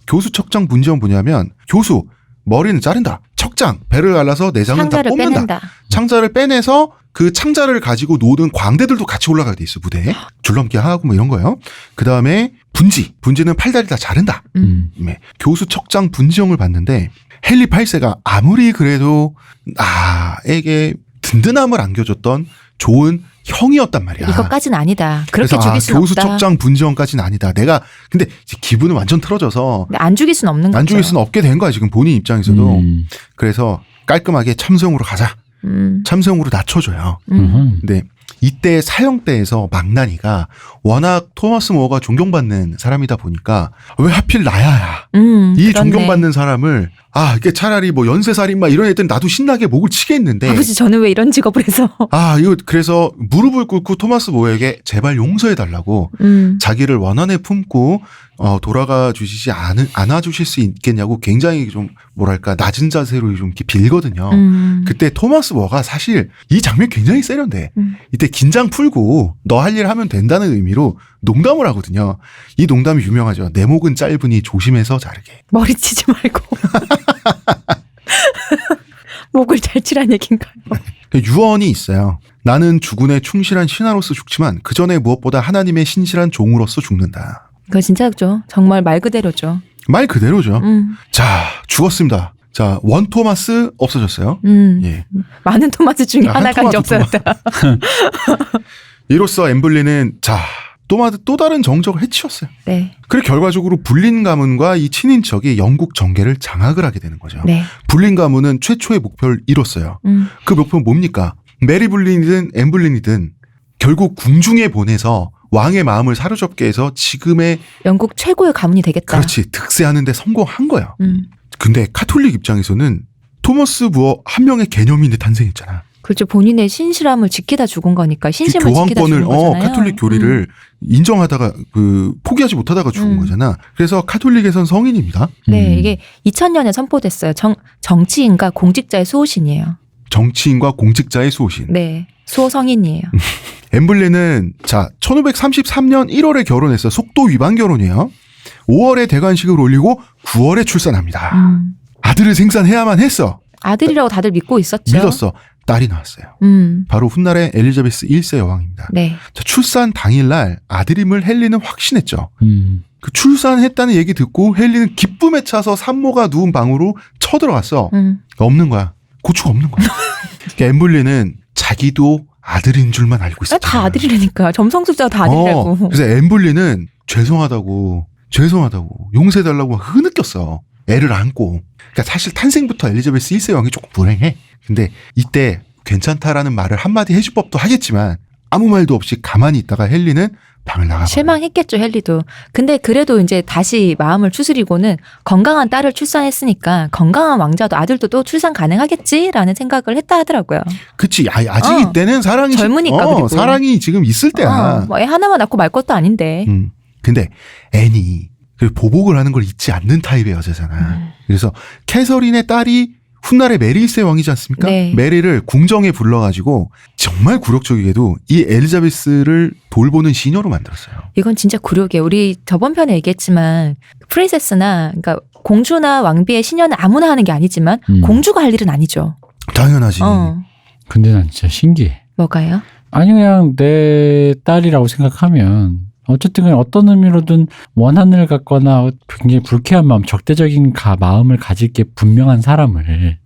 교수 척장 분지형 뭐냐면 교수 머리는 자른다. 척장 배를 갈라서 내장은 다 뽑는다. 빼낸다. 창자를 빼내서 그 창자를 가지고 노는 광대들도 같이 올라가게 돼 있어 무대에. 줄넘기 하고 뭐 이런 거예요. 그 다음에 분지는 팔다리 다 자른다. 네. 교수 척장 분지형을 받는데 헨리 8세가 아무리 그래도 나에게 든든함을 안겨줬던 좋은 형이었단 말이야. 이것까지는 아니다. 그렇게 그래서 죽일 수는 교수 없다. 척장 분지형까지는 아니다. 내가 근데 기분은 완전 틀어져서 근데 안 죽일 수는 없는 거죠. 안 죽일 수는 없게 된 거야 지금 본인 입장에서도. 그래서 깔끔하게 참수형으로 가자. 참수형으로 낮춰줘요. 근데 이때 사형대에서 망나니가 워낙 토마스 모어가 존경받는 사람이다 보니까 왜 하필 나야야. 이 그렇네. 존경받는 사람을 이게 차라리 뭐 연쇄살인마 이런 애들은 나도 신나게 목을 치겠는데 아버지 저는 왜 이런 직업을 해서 이거 그래서 무릎을 꿇고 토마스 모어에게 제발 용서해달라고 자기를 원한에 품고 돌아가 주시지 않아 주실 수 있겠냐고 굉장히 좀 뭐랄까 낮은 자세로 좀 이렇게 빌거든요. 그때 토마스 모어가 사실 이 장면 굉장히 세련돼. 이때 긴장 풀고 너 할 일 하면 된다는 의미로 농담을 하거든요. 이 농담이 유명하죠. 내 목은 짧으니 조심해서 자르게. 머리 치지 말고 목을 잘 치란 얘기인가요? 유언이 있어요. 나는 주군에 충실한 신하로서 죽지만 그 전에 무엇보다 하나님의 신실한 종으로서 죽는다. 그거 진짜죠. 정말 말 그대로죠. 말 그대로죠. 자, 죽었습니다. 자, 원 토마스 없어졌어요. 예. 많은 토마스 중에 하나가 이제 없어졌다. 이로써 엠블리는 또 다른 정적을 해치웠어요. 네. 그리고 결과적으로 불린 가문과 이 친인척이 영국 정계를 장악을 하게 되는 거죠. 네. 불린 가문은 최초의 목표를 이뤘어요. 그 목표는 뭡니까? 메리 불린이든 엠블린이든 결국 궁중에 보내서 왕의 마음을 사로잡게 해서 지금의 영국 최고의 가문이 되겠다. 그렇지. 득세하는 데 성공한 거야. 근데 카톨릭 입장에서는 토머스 무어 한 명의 개념인데 탄생했잖아. 그렇죠. 본인의 신실함을 지키다 죽은 거니까 신심을 지키다 교황권을 죽은 거잖아요. 카톨릭 교리를 인정하다가 포기하지 못하다가 죽은 거잖아. 그래서 카톨릭에선 성인입니다. 네, 이게 2000년에 선포됐어요. 정치인과 공직자의 수호신이에요. 정치인과 공직자의 수호신. 네, 수호성인이에요. 엠블리는 1533년 1월에 결혼해서 속도 위반 결혼이에요. 5월에 대관식을 올리고 9월에 출산합니다. 아들을 생산해야만 했어. 아들이라고 다들 믿고 있었죠. 믿었어. 딸이 나왔어요. 바로 훗날의 엘리자베스 1세 여왕입니다. 네. 출산 당일날 아들임을 헬리는 확신했죠. 그 출산했다는 얘기 듣고 헬리는 기쁨에 차서 산모가 누운 방으로 쳐들어갔어. 없는 거야. 고추가 없는 거야. 그러니까 엠블리는 자기도 아들인 줄만 알고 있었죠. 다 아들이라니까. 점성술자가 다 아들이라고. 그래서 엠블리는 죄송하다고 용서해달라고 막 흐느꼈어. 애를 안고. 그러니까 사실 탄생부터 엘리자베스 1세 왕이 조금 불행해. 근데 이때 괜찮다라는 말을 한마디 해줄 법도 하겠지만 아무 말도 없이 가만히 있다가 헬리는 방을 나가버려. 실망했겠죠, 헬리도. 근데 그래도 이제 다시 마음을 추스리고는 건강한 딸을 출산했으니까 건강한 왕자도 아들도 또 출산 가능하겠지라는 생각을 했다 하더라고요. 그치. 아직 이때는 사랑이 젊으니까 그리고. 사랑이 지금 있을 때야. 애 하나만 낳고 말 것도 아닌데. 근데 애니 보복을 하는 걸 잊지 않는 타입의 여자잖아. 그래서 캐서린의 딸이 훗날의 메리 1세 왕이지 않습니까? 네. 메리를 궁정에 불러가지고 정말 굴욕적이게도 이 엘리자베스를 돌보는 시녀로 만들었어요. 이건 진짜 굴욕이에요. 우리 저번 편에 얘기했지만 프린세스나 그러니까 공주나 왕비의 시녀는 아무나 하는 게 아니지만 공주가 할 일은 아니죠. 당연하지. 근데 난 진짜 신기해. 뭐가요? 아니 그냥 내 딸이라고 생각하면 어쨌든 그냥 어떤 의미로든 원한을 갖거나 굉장히 불쾌한 마음, 적대적인 마음을 가질 게 분명한 사람을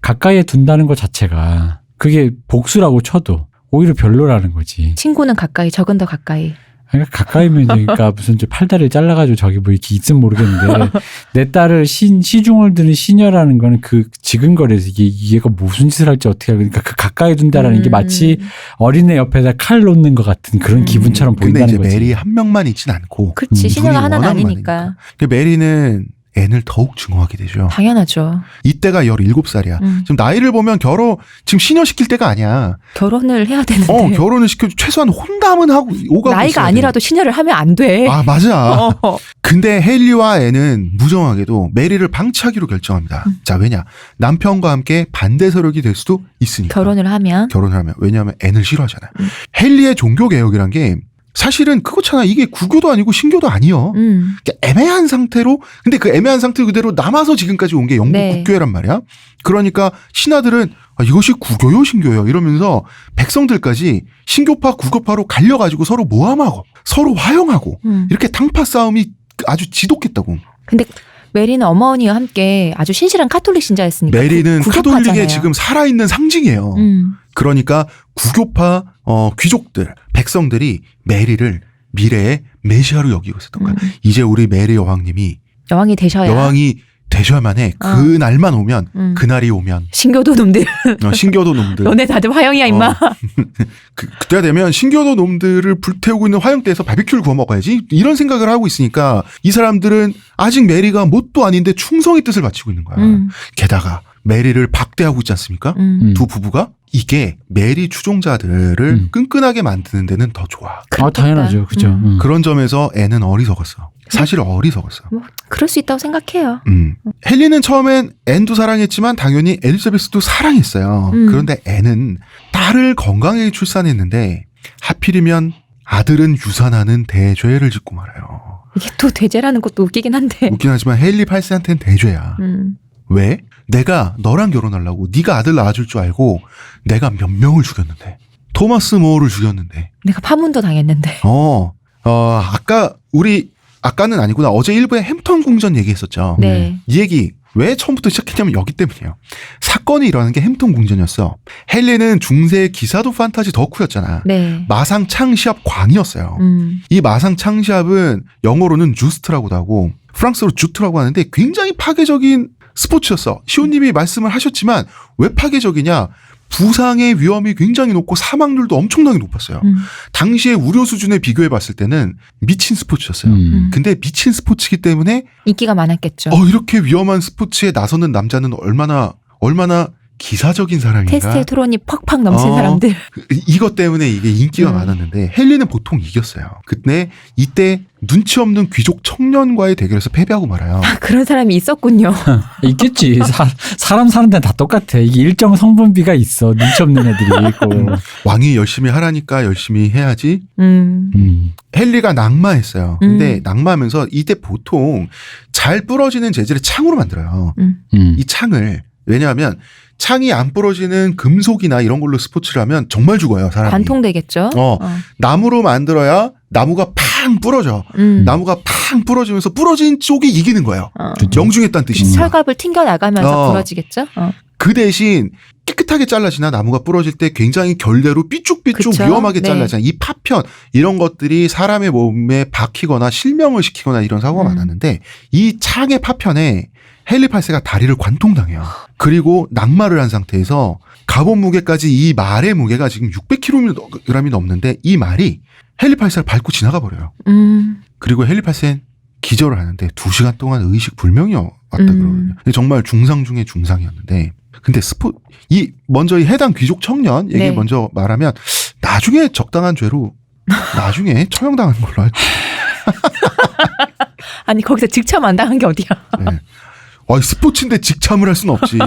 가까이에 둔다는 것 자체가 그게 복수라고 쳐도 오히려 별로라는 거지. 친구는 가까이, 적은 더 가까이. 그러니까 가까이면 이제 그러니까 무슨 팔다리를 잘라가지고 저기 뭐 이렇게 있으면 모르겠는데 내 딸을 시중을 드는 시녀라는 거는 그 지근거려서 얘가 무슨 짓을 할지 어떻게 하고 그러니까 그 가까이 둔다라는 게 마치 어린애 옆에다 칼 놓는 것 같은 그런 기분처럼 근데 보인다는 이제 거지. 메리 한 명만 있진 않고. 그렇지. 시녀가 하나는 워낙 아니니까. 많으니까. 메리는 앤을 더욱 증오하게 되죠. 당연하죠. 이때가 17살이야. 지금 나이를 보면 지금 시녀시킬 때가 아니야. 결혼을 해야 되는데. 결혼을 시켜 최소한 혼담은 하고 오가고 나이가 있어야 아니라도 신여를 하면 안 돼. 아, 맞아. 근데 헤일리와 앤은 무정하게도 메리를 방치하기로 결정합니다. 자, 왜냐? 남편과 함께 반대 세력이 될 수도 있으니까. 결혼을 하면. 왜냐하면 앤을 싫어하잖아요. 헤일리의 종교개혁이란 게 사실은 그렇잖아. 이게 구교도 아니고 신교도 아니요. 그러니까 애매한 상태로, 근데 그 애매한 상태 그대로 남아서 지금까지 온 게 영국 네. 국교회란 말이야. 그러니까 신하들은 이것이 구교요 신교요 이러면서 백성들까지 신교파 구교파로 갈려가지고 서로 모함하고 서로 화형하고 이렇게 당파 싸움이 아주 지독했다고. 근데 메리는 어머니와 함께 아주 신실한 카톨릭 신자였으니까. 메리는 구교파잖아요. 카톨릭의 지금 살아있는 상징이에요. 그러니까 구교파 귀족들, 백성들이 메리를 미래의 메시아로 여기고 있었던 거야. 이제 우리 메리 여왕님이 여왕이 되셔야만 해. 그 날만 오면 그날이 오면 신교도 놈들. 신교도 놈들. 너네 다들 화형이야 임마. 그때가 되면 신교도 놈들을 불태우고 있는 화형대에서 바비큐를 구워 먹어야지 이런 생각을 하고 있으니까 이 사람들은 아직 메리가 뭣도 아닌데 충성의 뜻을 바치고 있는 거야. 게다가 메리를 박대하고 있지 않습니까? 음. 두 부부가 이게 메리 추종자들을 끈끈하게 만드는 데는 더 좋아. 아, 당연하죠. 그죠. 그런 점에서 애는 어리석었어. 사실 어리석었어. 뭐 그럴 수 있다고 생각해요. 헨리는 처음엔 앤도 사랑했지만 당연히 엘리자베스도 사랑했어요. 그런데 앤은 딸을 건강하게 출산했는데 하필이면 아들은 유산하는 대죄를 짓고 말아요. 이게 또 대죄라는 것도 웃기긴 한데. 웃긴 하지만 헨리 8세한테는 대죄야. 왜? 내가 너랑 결혼하려고 네가 아들 낳아줄 줄 알고 내가 몇 명을 죽였는데. 토마스 모어를 죽였는데. 내가 파문도 당했는데. 아까는 아니구나. 어제 일부에 햄턴 궁전 얘기했었죠. 네. 이 얘기 왜 처음부터 시작했냐면 여기 때문이에요. 사건이 일어나는 게 햄턴 궁전이었어. 헨리는 중세 기사도 판타지 덕후였잖아. 네. 마상 창시합 광이었어요. 이 마상 창시합은 영어로는 주스트라고도 하고 프랑스어로 주트라고 하는데 굉장히 파괴적인 스포츠였어. 시호님이 말씀을 하셨지만 왜 파괴적이냐? 부상의 위험이 굉장히 높고 사망률도 엄청나게 높았어요. 당시의 우려 수준에 비교해 봤을 때는 미친 스포츠였어요. 근데 미친 스포츠이기 때문에 인기가 많았겠죠. 이렇게 위험한 스포츠에 나서는 남자는 얼마나 기사적인 사람인가. 테스테스테론이 팍팍 넘친 사람들. 이것 때문에 이게 인기가 많았는데 헨리는 보통 이겼어요. 근데 이때 눈치 없는 귀족 청년과의 대결에서 패배하고 말아요. 그런 사람이 있었군요. 있겠지. 사람 사는 데는 다 똑같아. 이게 일정 성분비가 있어. 눈치 없는 애들이 있고. 왕이 열심히 하라니까 열심히 해야지. 헨리가 낙마했어요. 근데 낙마하면서 이때 보통 잘 부러지는 재질의 창으로 만들어요. 이 창을. 왜냐하면 창이 안 부러지는 금속이나 이런 걸로 스포츠를 하면 정말 죽어요, 사람이. 관통되겠죠. 나무로 만들어야 나무가 팡 부러져. 나무가 팡 부러지면서 부러진 쪽이 이기는 거예요. 명중했다는 뜻이죠. 철갑을 튕겨 나가면서 부러지겠죠. 그 대신 깨끗하게 잘라지나 나무가 부러질 때 굉장히 결대로 삐쭉삐쭉 그쵸? 위험하게 네. 잘라지나 이 파편 이런 것들이 사람의 몸에 박히거나 실명을 시키거나 이런 사고가 많았는데 이 창의 파편에 헨리 8세가 다리를 관통당해요. 그리고 낙마를 한 상태에서 갑옷 무게까지 이 말의 무게가 지금 600kg이 넘는데 이 말이 헨리 8세를 밟고 지나가 버려요. 그리고 헨리 8세는 기절을 하는데 2시간 동안 의식 불명이 왔다 그러거든요. 정말 중상 중에 중상이었는데 근데 먼저 이 해당 귀족 청년 얘기 네. 먼저 말하면 나중에 적당한 죄로 나중에 처형당하는 걸로 알고. 아니 거기서 직참 안 당한 게 어디야. 네. 스포츠인데 직참을 할 수는 없지.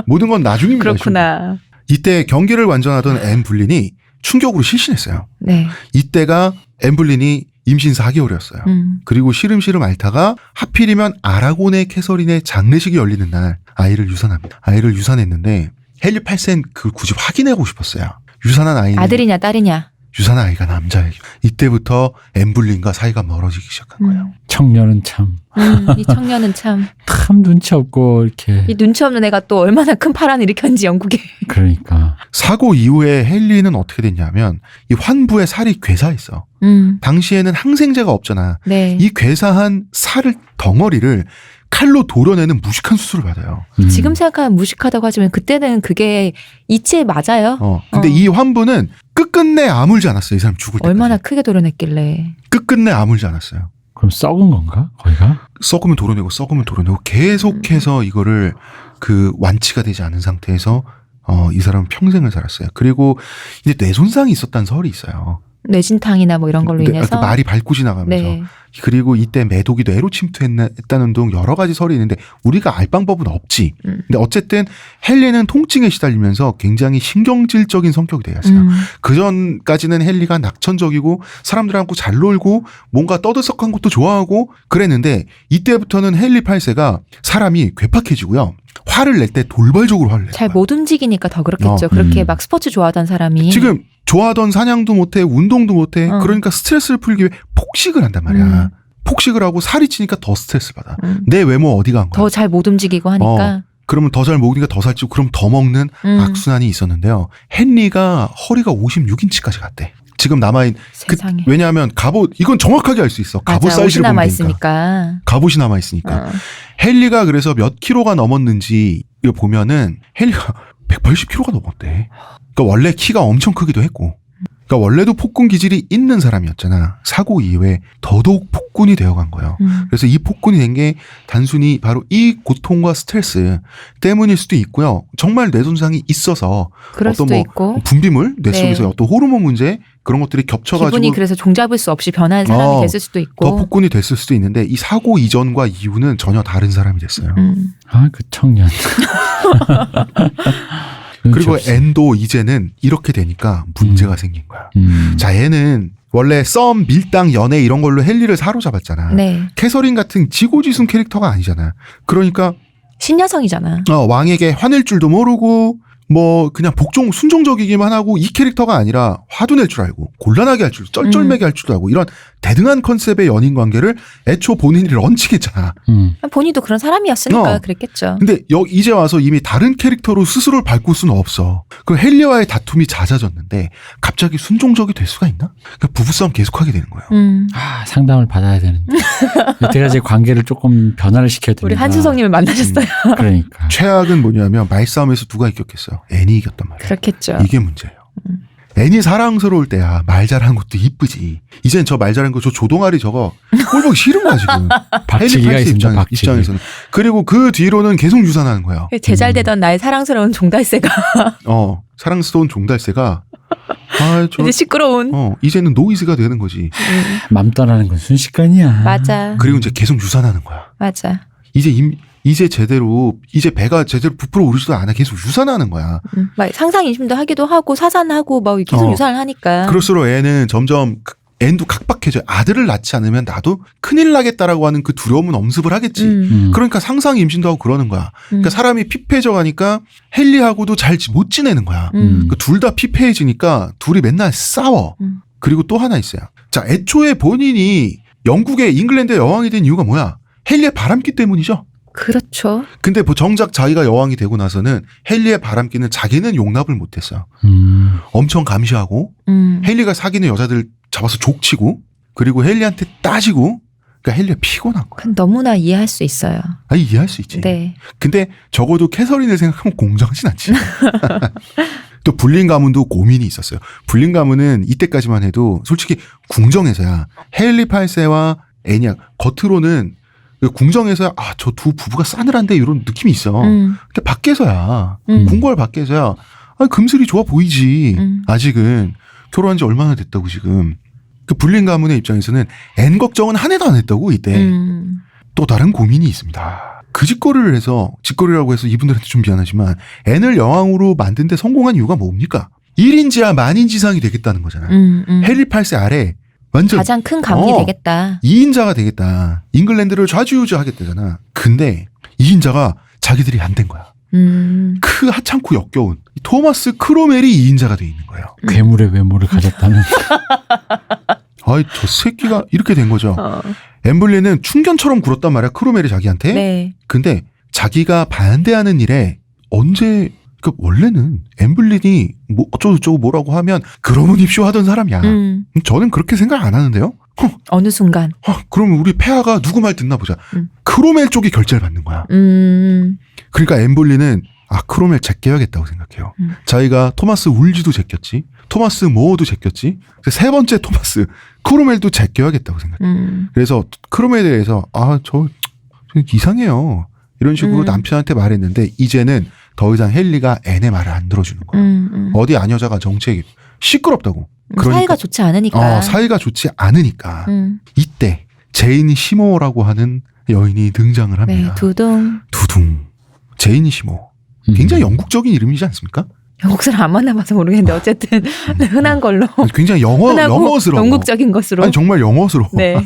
모든 건 나중입니다. 그렇구나. 이때 경기를 완전하던 앤 불린이 충격으로 실신했어요. 네. 이때가 앤 불린이 임신 4개월이었어요. 그리고 시름시름 앓다가 하필이면 아라곤의 캐서린의 장례식이 열리는 날 아이를 유산합니다. 아이를 유산했는데 헨리 8세는 그걸 굳이 확인하고 싶었어요. 유산한 아이는 아들이냐 딸이냐. 유산한 아이가 남자예요. 이때부터 앤 불린과 사이가 멀어지기 시작한 거예요. 청년은 참. 이 청년은 참 눈치 없고 이렇게. 이 눈치 없는 애가 또 얼마나 큰 파란을 일으켰는지 영국에. 그러니까. 사고 이후에 헨리는 어떻게 됐냐면 이 환부에 살이 괴사했어. 당시에는 항생제가 없잖아. 네. 이 괴사한 살을 덩어리를 칼로 도려내는 무식한 수술을 받아요. 지금 생각하면 무식하다고 하지만 그때는 그게 이치에 맞아요. 근데 이 환부는 끝끝내 아물지 않았어요. 이 사람 죽을 때. 얼마나 크게 도려냈길래. 끝끝내 아물지 않았어요. 그럼 썩은 건가? 거기가? 썩으면 도려내고 계속해서 이거를 그 완치가 되지 않은 상태에서 이 사람은 평생을 살았어요. 그리고 이제 뇌 손상이 있었다는 설이 있어요. 뇌진탕이나 뭐 이런 걸로 인해서. 그 말이 밟고 지나가면서. 네. 그리고 이때 매독이 뇌로 침투했다는 등 여러 가지 설이 있는데 우리가 알 방법은 없지. 근데 어쨌든 헨리는 통증에 시달리면서 굉장히 신경질적인 성격이 되었어요. 그 전까지는 헨리가 낙천적이고 사람들하고 잘 놀고 뭔가 떠들썩한 것도 좋아하고 그랬는데 이때부터는 헨리 8세가 사람이 괴팍해지고요. 화를 낼 때 돌발적으로 화를 내요. 잘 못 움직이니까 더 그렇겠죠. 그렇게 막 스포츠 좋아하던 사람이. 지금 좋아하던 사냥도 못해 운동도 못해 그러니까 스트레스를 풀기 위해 폭식을 한단 말이야. 폭식을 하고 살이 찌니까 더 스트레스 받아. 내 외모 어디 간 거야. 더 잘 못 움직이고 하니까. 그러면 더 잘 먹으니까 더 살찌고 그럼 더 먹는 악순환이 있었는데요. 헨리가 허리가 56인치까지 갔대. 지금 남아있는 세상에. 왜냐하면 갑옷 이건 정확하게 알 수 있어. 갑옷 맞아, 사이즈를 보면 남아있으니까. 갑옷이 남아있으니까. 헨리가 그래서 몇 킬로가 넘었는지 이거 보면은 헨리가 180kg가 넘었대. 그러니까 원래 키가 엄청 크기도 했고 그러니까 원래도 폭군 기질이 있는 사람이었잖아. 사고 이후에 더더욱 폭군이 되어간 거예요. 그래서 이 폭군이 된 게 단순히 바로 이 고통과 스트레스 때문일 수도 있고요. 정말 뇌 손상이 있어서 그럴 어떤 수도 뭐 있고. 분비물 뇌 속에서 네. 어떤 호르몬 문제 그런 것들이 겹쳐가지고 기분이 그래서 종잡을 수 없이 변한 사람이 됐을 수도 있고. 더 폭군이 됐을 수도 있는데 이 사고 이전과 이후는 전혀 다른 사람이 됐어요. 아, 그 청년. 그리고 앤도 이제는 이렇게 되니까 문제가 생긴 거야. 자, 얘는 원래 썸, 밀당, 연애 이런 걸로 헨리를 사로잡았잖아. 네. 캐서린 같은 지고지순 캐릭터가 아니잖아. 그러니까 신여성이잖아. 왕에게 화낼 줄도 모르고 뭐 그냥 순종적이기만 하고 이 캐릭터가 아니라 화도 낼 줄 알고 곤란하게 할 줄, 쩔쩔매게 할 줄도 알고 이런 대등한 컨셉의 연인 관계를 애초 본인이 런칭했잖아. 본인도 그런 사람이었으니까 그랬겠죠. 근데 이제 와서 이미 다른 캐릭터로 스스로를 바꿀 수는 없어. 그 헨리와의 다툼이 잦아졌는데 갑자기 순종적이 될 수가 있나? 그러니까 부부싸움 계속하게 되는 거예요. 아, 상담을 받아야 되는데. 여태까지 관계를 조금 변화를 시켜야 됩니다. 우리 한수성님을 만나셨어요. 그러니까. 최악은 뭐냐면 말싸움에서 누가 이겼겠어요? 앤이 이겼단 말이야. 그렇겠죠. 이게 문제예요. 앤이 사랑스러울 때야 말 잘하는 것도 이쁘지. 이젠 저 말 잘하는 거 저 조동아리 저거 꼴 보기 싫은 거야 지금. 박치기가 있습니다. 박치기. 입장에서는. 그리고 그 뒤로는 계속 유산하는 거예요. 제잘되던 나의 사랑스러운 종달새가 사랑스러운 종달새가 이제 시끄러운. 이제는 노이즈가 되는 거지. 맘 떠나는 건 순식간이야. 맞아. 그리고 이제 계속 유산하는 거야. 맞아. 이제 배가 제대로 부풀어 오르지도 않아. 계속 유산하는 거야. 막 상상 임신도 하기도 하고 사산하고 막 계속 유산을 하니까. 그럴수록 애는 점점 앤도 각박해져요. 아들을 낳지 않으면 나도 큰일 나겠다라고 하는 그 두려움은 엄습을 하겠지. 그러니까 상상 임신도 하고 그러는 거야. 그러니까 사람이 피폐해져 가니까 헨리하고도 잘 못 지내는 거야. 그러니까 둘 다 피폐해지니까 둘이 맨날 싸워. 그리고 또 하나 있어요. 자, 애초에 본인이 영국의 잉글랜드의 여왕이 된 이유가 뭐야? 헨리의 바람기 때문이죠. 그렇죠. 근데 정작 자기가 여왕이 되고 나서는 헨리의 바람기는 자기는 용납을 못했어요. 엄청 감시하고 헨리가 사귀는 여자들 잡아서 족치고 그리고 헨리한테 따지고 그러니까 헨리가 피곤한 거야. 그건 너무나 이해할 수 있어요. 아니 이해할 수 있지. 네. 근데 적어도 캐서린을 생각하면 공정하진 않지. 또 불린 가문도 고민이 있었어요. 불린 가문은 이때까지만 해도 솔직히 궁정에서야 헨리 8세와 애니악 겉으로는 궁정에서야 저 두 부부가 싸늘한데 이런 느낌이 있어. 근데 밖에서야 궁궐 밖에서야 금슬이 좋아 보이지. 아직은 결혼한 지 얼마나 됐다고 지금. 그 불린 가문의 입장에서는 앤 걱정은 한 해도 안 했다고 이때. 또 다른 고민이 있습니다. 그 짓거리라고 해서 이분들한테 좀 미안하지만 앤을 여왕으로 만든 데 성공한 이유가 뭡니까? 1인지하 만인지상이 되겠다는 거잖아. 헨리 8세 아래 완전 가장 큰 가문이 되겠다. 2인자가 되겠다. 잉글랜드를 좌지우지하겠다잖아. 근데 2인자가 자기들이 안 된 거야. 그 하찮고 역겨운 토마스 크로멜이 2인자가 돼 있는 거예요. 괴물의 외모를 가졌다는. 저 새끼가 이렇게 된 거죠. 엠블리는 충견처럼 굴었단 말이야. 크로멜이 자기한테. 네. 근데 자기가 반대하는 일에 원래는 엠블린이 뭐 어쩌고저쩌고 뭐라고 하면 그러면 입쇼하던 사람이야. 저는 그렇게 생각 안 하는데요. 어느 순간. 그러면 우리 폐하가 누구 말 듣나 보자. 크로멜 쪽이 결제를 받는 거야. 그러니까 엠블린은 크로멜 제껴야겠다고 생각해요. 자기가 토마스 울지도 제꼈지. 토마스 모어도 제꼈지. 세 번째 토마스 크로멜도 제껴야겠다고 생각해. 그래서 크로멜에 대해서 저 이상해요. 이런 식으로 남편한테 말했는데 이제는 더 이상 헨리가 앤의 말을 안 들어주는 거야. 어디 안 여자가 정책이 시끄럽다고. 사이가 좋지 않으니까. 사이가 좋지 않으니까. 이때 제인 시모라고 하는 여인이 등장을 합니다. 네, 두둥. 제인 시모. 굉장히 영국적인 이름이지 않습니까? 영국 사람 안 만나봐서 모르겠는데 어쨌든 흔한 걸로. 굉장히 영어스러워. 영국적인 것으로. 아니 정말 영어스러워. 네.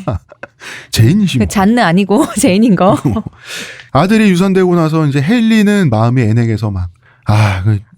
제인 시모. 잔느 아니고 제인인 거. 아들이 유산되고 나서 이제 헨리는 마음이 앤에게서 막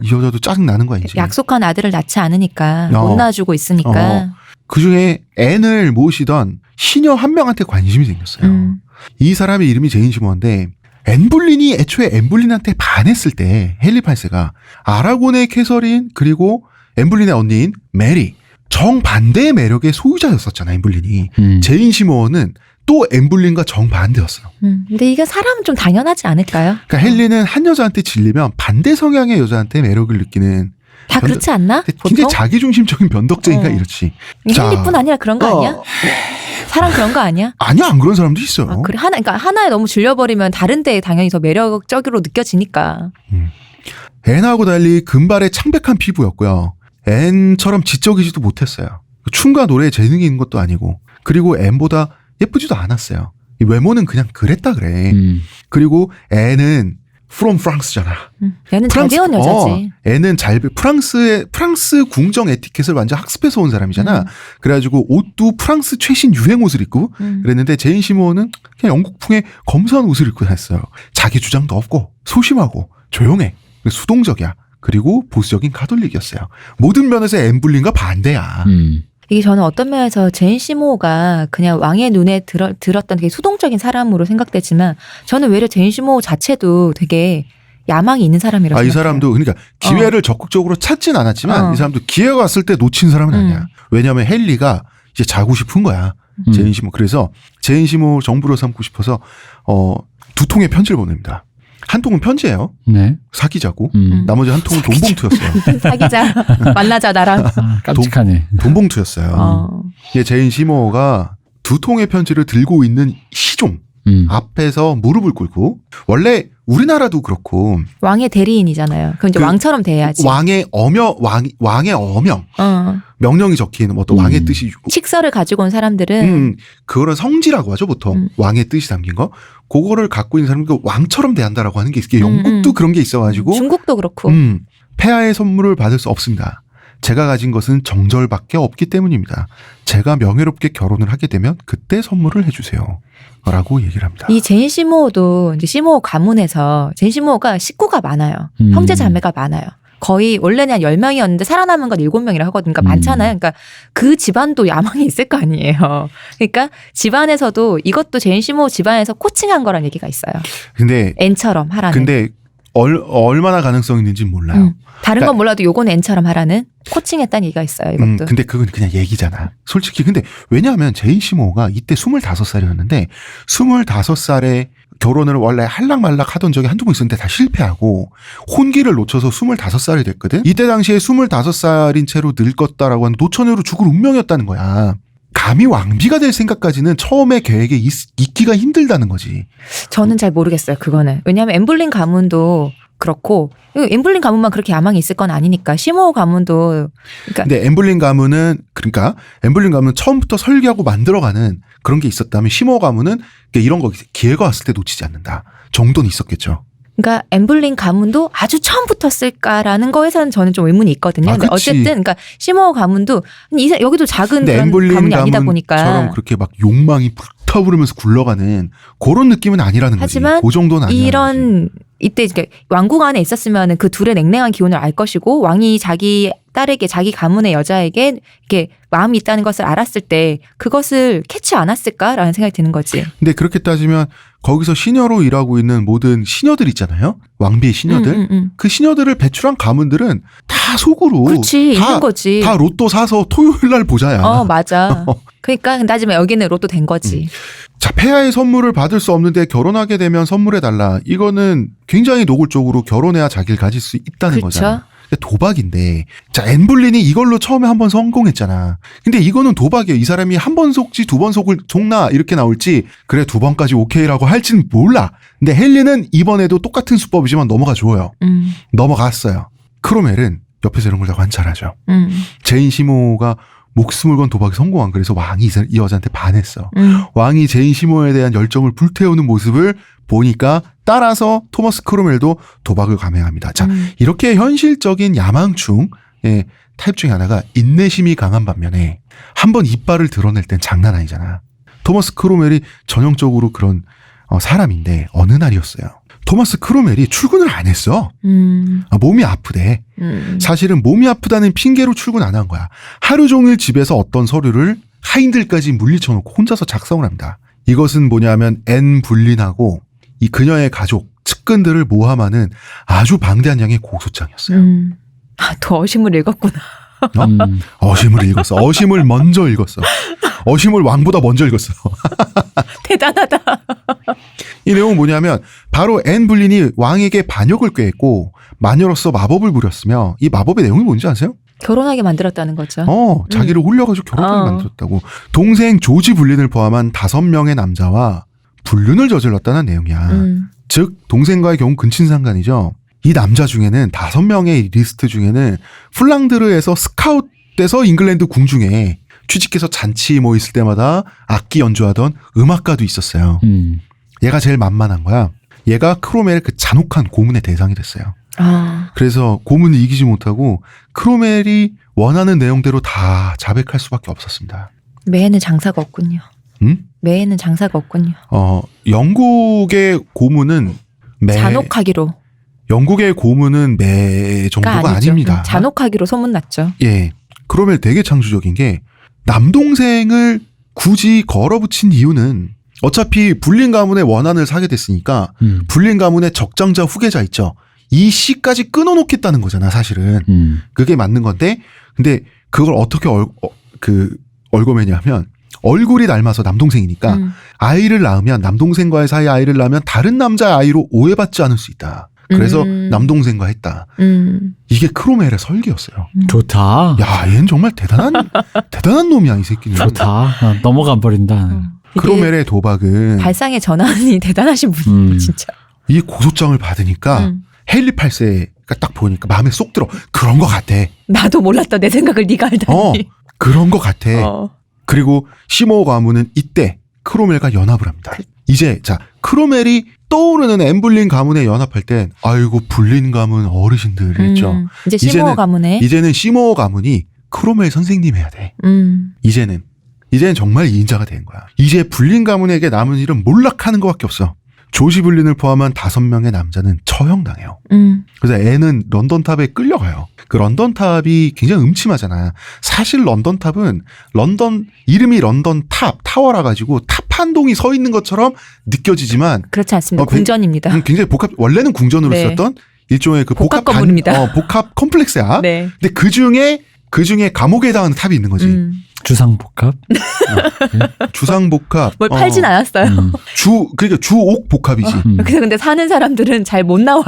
이 여자도 짜증 나는 거야 이제. 약속한 아들을 낳지 않으니까 못 낳아주고 있으니까. 그 중에 앤을 모시던 시녀 한 명한테 관심이 생겼어요. 이 사람의 이름이 제인 시모인데 앤 볼린이 애초에 앤 볼린한테 반했을 때 헨리 8세가 아라곤의 캐서린 그리고 앤 볼린의 언니인 메리 정반대의 매력의 소유자였었잖아. 앤 볼린이. 제인 시모는 또 앤 볼린과 정반대였어요. 근데 이게 사람은 좀 당연하지 않을까요? 그러니까 헨리는 한 여자한테 질리면 반대 성향의 여자한테 매력을 느끼는 다 그렇지 않나? 굉장히 보통? 자기중심적인 변덕쟁이가 이렇지. 헨리뿐 아니라 그런 거 아니야? 사람 그런 거 아니야? 아니야, 안 그런 사람도 있어요. 그래 그러니까 하나에 너무 질려버리면 다른 데에 당연히 더 매력적으로 느껴지니까. 앤하고 달리 금발의 창백한 피부였고요. 앤처럼 지적이지도 못했어요. 춤과 노래에 재능이 있는 것도 아니고, 그리고 앤보다 예쁘지도 않았어요. 이 외모는 그냥 그랬다 그래. 그리고 앤은 from 프랑스잖아. 얘는 잘 배운 여자지. 앤은 프랑스 궁정 에티켓을 완전 학습해서 온 사람이잖아. 그래가지고 옷도 프랑스 최신 유행 옷을 입고 그랬는데 제인 시모는 그냥 영국풍의 검소한 옷을 입고 다녔어요. 자기 주장도 없고 소심하고 조용해. 수동적이야. 그리고 보수적인 가톨릭이었어요. 모든 면에서 앤 볼린과 반대야. 이게 저는 어떤 면에서 제인 시모가 그냥 왕의 눈에 들었던 되게 수동적인 사람으로 생각되지만 저는 외려 제인 시모 자체도 되게 야망이 있는 사람이라고 이 생각해요. 사람도 그러니까 기회를 적극적으로 찾진 않았지만 이 사람도 기회가 왔을 때 놓친 사람은 아니야. 왜냐하면 헨리가 이제 자고 싶은 거야. 제인 시모. 그래서 제인 시모 정부로 삼고 싶어서 2통의 편지를 보냅니다. 한 통은 편지예요. 네. 사귀자고. 나머지 한 통은 돈봉투였어요. 사귀자. 만나자 나랑. 깜찍하네. 돈봉투였어요. 이게 제인 시모가 2통의 편지를 들고 있는 시종 앞에서 무릎을 꿇고 원래 우리나라도 그렇고 왕의 대리인이잖아요. 그럼 이제 왕처럼 대해야지. 왕의 어명 명령이 적힌 어떤 왕의 뜻이 식서를 가지고 온 사람들은 그거를 성지라고 하죠 보통. 왕의 뜻이 담긴 거 그거를 갖고 있는 사람들 왕처럼 대한다라고 하는 게 있어요. 영국도 그런 게 있어가지고 중국도 그렇고 폐하의 선물을 받을 수 없습니다. 제가 가진 것은 정절밖에 없기 때문입니다. 제가 명예롭게 결혼을 하게 되면 그때 선물을 해주세요. 라고 얘기를 합니다. 이 제인 시모도 이제 시모 가문에서 제인 시모가 식구가 많아요. 형제 자매가 많아요. 거의 원래는 한 10명이었는데 살아남은 건 7명이라 하거든요. 그러니까 많잖아요. 그러니까 그 집안도 야망이 있을 거 아니에요. 그러니까 집안에서도 이것도 제인 시모 집안에서 코칭한 거란 얘기가 있어요. 근데 N처럼 하라는. 근데 얼마나 가능성이 있는지 몰라요. 다른 건 몰라도 요거는 N처럼 하라는 코칭했다는 얘기가 있어요. 이것도. 근데 그건 그냥 얘기잖아. 솔직히 근데 왜냐하면 제인 시모가 이때 25살이었는데 25살에 결혼을 원래 할락말락 하던 적이 한두 번 있었는데 다 실패하고 혼기를 놓쳐서 25살이 됐거든. 이때 당시에 25살인 채로 늙었다라고 하는 노처녀로 죽을 운명이었다는 거야. 감히 왕비가 될 생각까지는 처음에 계획에 있기가 힘들다는 거지. 저는 잘 모르겠어요. 그거는. 왜냐하면 엠블린 가문도 그렇고 엠블린 가문만 그렇게 야망이 있을 건 아니니까 시모 가문도 그러니까 근데 엠블린 가문은 처음부터 설계하고 만들어가는 그런 게 있었다면 시모 가문은 이런 거 기회가 왔을 때 놓치지 않는다 정도는 있었겠죠. 그러니까 엠블린 가문도 아주 처음부터 쓸까라는 거에서는 저는 좀 의문이 있거든요. 근데 어쨌든 그러니까 시모 가문도 여기도 작은 그런 가문이 아니다 보니까 엠블린 그 막 욕망이 불타오르면서 굴러가는 그런 느낌은 아니라는 거지. 하지만 그 정도는 아니라는 거지. 이때 왕궁 안에 있었으면 그 둘의 냉랭한 기운을 알 것이고 왕이 자기 딸에게 자기 가문의 여자에게 이렇게 마음이 있다는 것을 알았을 때 그것을 캐치 않았을까라는 생각이 드는 거지. 근데 그렇게 따지면 거기서 시녀로 일하고 있는 모든 시녀들 있잖아요. 왕비의 시녀들. 그 시녀들을 배출한 가문들은 다 속으로 그렇지, 있는 거지. 다 로또 사서 토요일 날 보자야. 맞아. 그러니까 따지면 여기는 로또 된 거지. 자, 폐하의 선물을 받을 수 없는데 결혼하게 되면 선물해달라. 이거는 굉장히 노골적으로 결혼해야 자기를 가질 수 있다는 그렇죠? 거잖아. 도박인데 자 앤 볼린이 이걸로 처음에 한번 성공했잖아. 근데 이거는 도박이에요. 이 사람이 한 번 속지 두 번 속나 이렇게 나올지 그래 2번까지 오케이라고 할지는 몰라. 근데 헨리는 이번에도 똑같은 수법이지만 넘어가 줘요. 넘어갔어요. 크로멜은 옆에서 이런 걸 다 관찰하죠. 제인 시모가 목숨을 건 도박에 성공한 그래서 왕이 이 여자한테 반했어. 왕이 제인 시모에 대한 열정을 불태우는 모습을 보니까 따라서 토머스 크로멜도 도박을 감행합니다. 자, 이렇게 현실적인 야망충의 타입 중에 하나가 인내심이 강한 반면에 한번 이빨을 드러낼 땐 장난 아니잖아. 토머스 크로멜이 전형적으로 그런 사람인데 어느 날이었어요. 토머스 크로멜이 출근을 안 했어. 몸이 아프대. 사실은 몸이 아프다는 핑계로 출근 안 한 거야. 하루 종일 집에서 어떤 서류를 하인들까지 물리쳐놓고 혼자서 작성을 합니다. 이것은 뭐냐면 앤 볼린하고 이 그녀의 가족, 측근들을 모함하는 아주 방대한 양의 고소장이었어요. 더 어심을 읽었구나. 어심을 읽었어. 어심을 먼저 읽었어. 어심을 왕보다 먼저 읽었어. 대단하다. 이 내용은 뭐냐면 바로 앤 볼린이 왕에게 반역을 꾀했고 마녀로서 마법을 부렸으며 이 마법의 내용이 뭔지 아세요? 결혼하게 만들었다는 거죠. 자기를 홀려가지고 결혼하게 만들었다고. 동생 조지 볼린을 포함한 5명의 남자와 불륜을 저질렀다는 내용이야. 즉 동생과의 경우 근친상간이죠. 이 남자 중에는 5명의 리스트 중에는 플랑드르에서 스카웃돼서 잉글랜드 궁중에 취직해서 잔치 뭐 있을 때마다 악기 연주하던 음악가도 있었어요. 얘가 제일 만만한 거야. 얘가 크로멜의 그 잔혹한 고문의 대상이 됐어요. 그래서 고문을 이기지 못하고 크로멜이 원하는 내용대로 다 자백할 수밖에 없었습니다. 매에는 장사가 없군요. 매에는 장사가 없군요. 영국의 고문은 잔혹하기로. 영국의 고문은 매 정도가 아닙니다. 잔혹하기로 소문났죠. 예. 크로멜 되게 창조적인 게 남동생을 굳이 걸어붙인 이유는 어차피 불린 가문의 원한을 사게 됐으니까 불린 가문의 적장자 후계자 있죠. 이 씨까지 끊어놓겠다는 거잖아 사실은. 그게 맞는 건데 근데 그걸 어떻게 얽어매냐면 얼굴이 닮아서 남동생이니까 아이를 낳으면 남동생과의 사이에 아이를 낳으면 다른 남자의 아이로 오해받지 않을 수 있다. 그래서 남동생과 했다. 이게 크로멜의 설계였어요. 좋다. 야, 얘는 정말 대단한 놈이야 이 새끼는. 좋다. 넘어가 버린다. 크로멜의 도박은 발상의 전환이 대단하신 분이에요, 진짜. 이 고소장을 받으니까 헨리 8세가 딱 보니까 마음에 쏙 들어. 그런 거 같아. 나도 몰랐다. 내 생각을 네가 알다니. 그런 거 같아. 그리고 시모 가문은 이때 크로멜과 연합을 합니다. 이제 자 크로멜이 떠오르는 앤 볼린 가문에 연합할 땐 아이고 볼린 가문 어르신들이랬죠. 이제 시모 가문에 이제는 시모 가문이 크로멜 선생님 해야 돼. 이제는 정말 2인자가 된 거야. 이제 볼린 가문에게 남은 일은 몰락하는 것밖에 없어. 조지 볼린을 포함한 5명의 남자는 처형당해요. 그래서 앤은 런던탑에 끌려가요. 그 런던탑이 굉장히 음침하잖아. 사실 런던탑은 이름이 런던탑, 타워라 가지고 탑 한 동이 서 있는 것처럼 느껴지지만 그렇지 않습니다. 궁전입니다. 굉장히 원래는 궁전으로 쓰였던 일종의 그 복합 건물입니다. 복합 콤플렉스야. 네. 근데 그 중에 그중에 해당하는 탑이 있는 거지. 주상복합? 주상복합. 뭘 팔진 않았어요. 그러니까 주옥 복합이지. 그래서 근데 사는 사람들은 잘 못 나와요.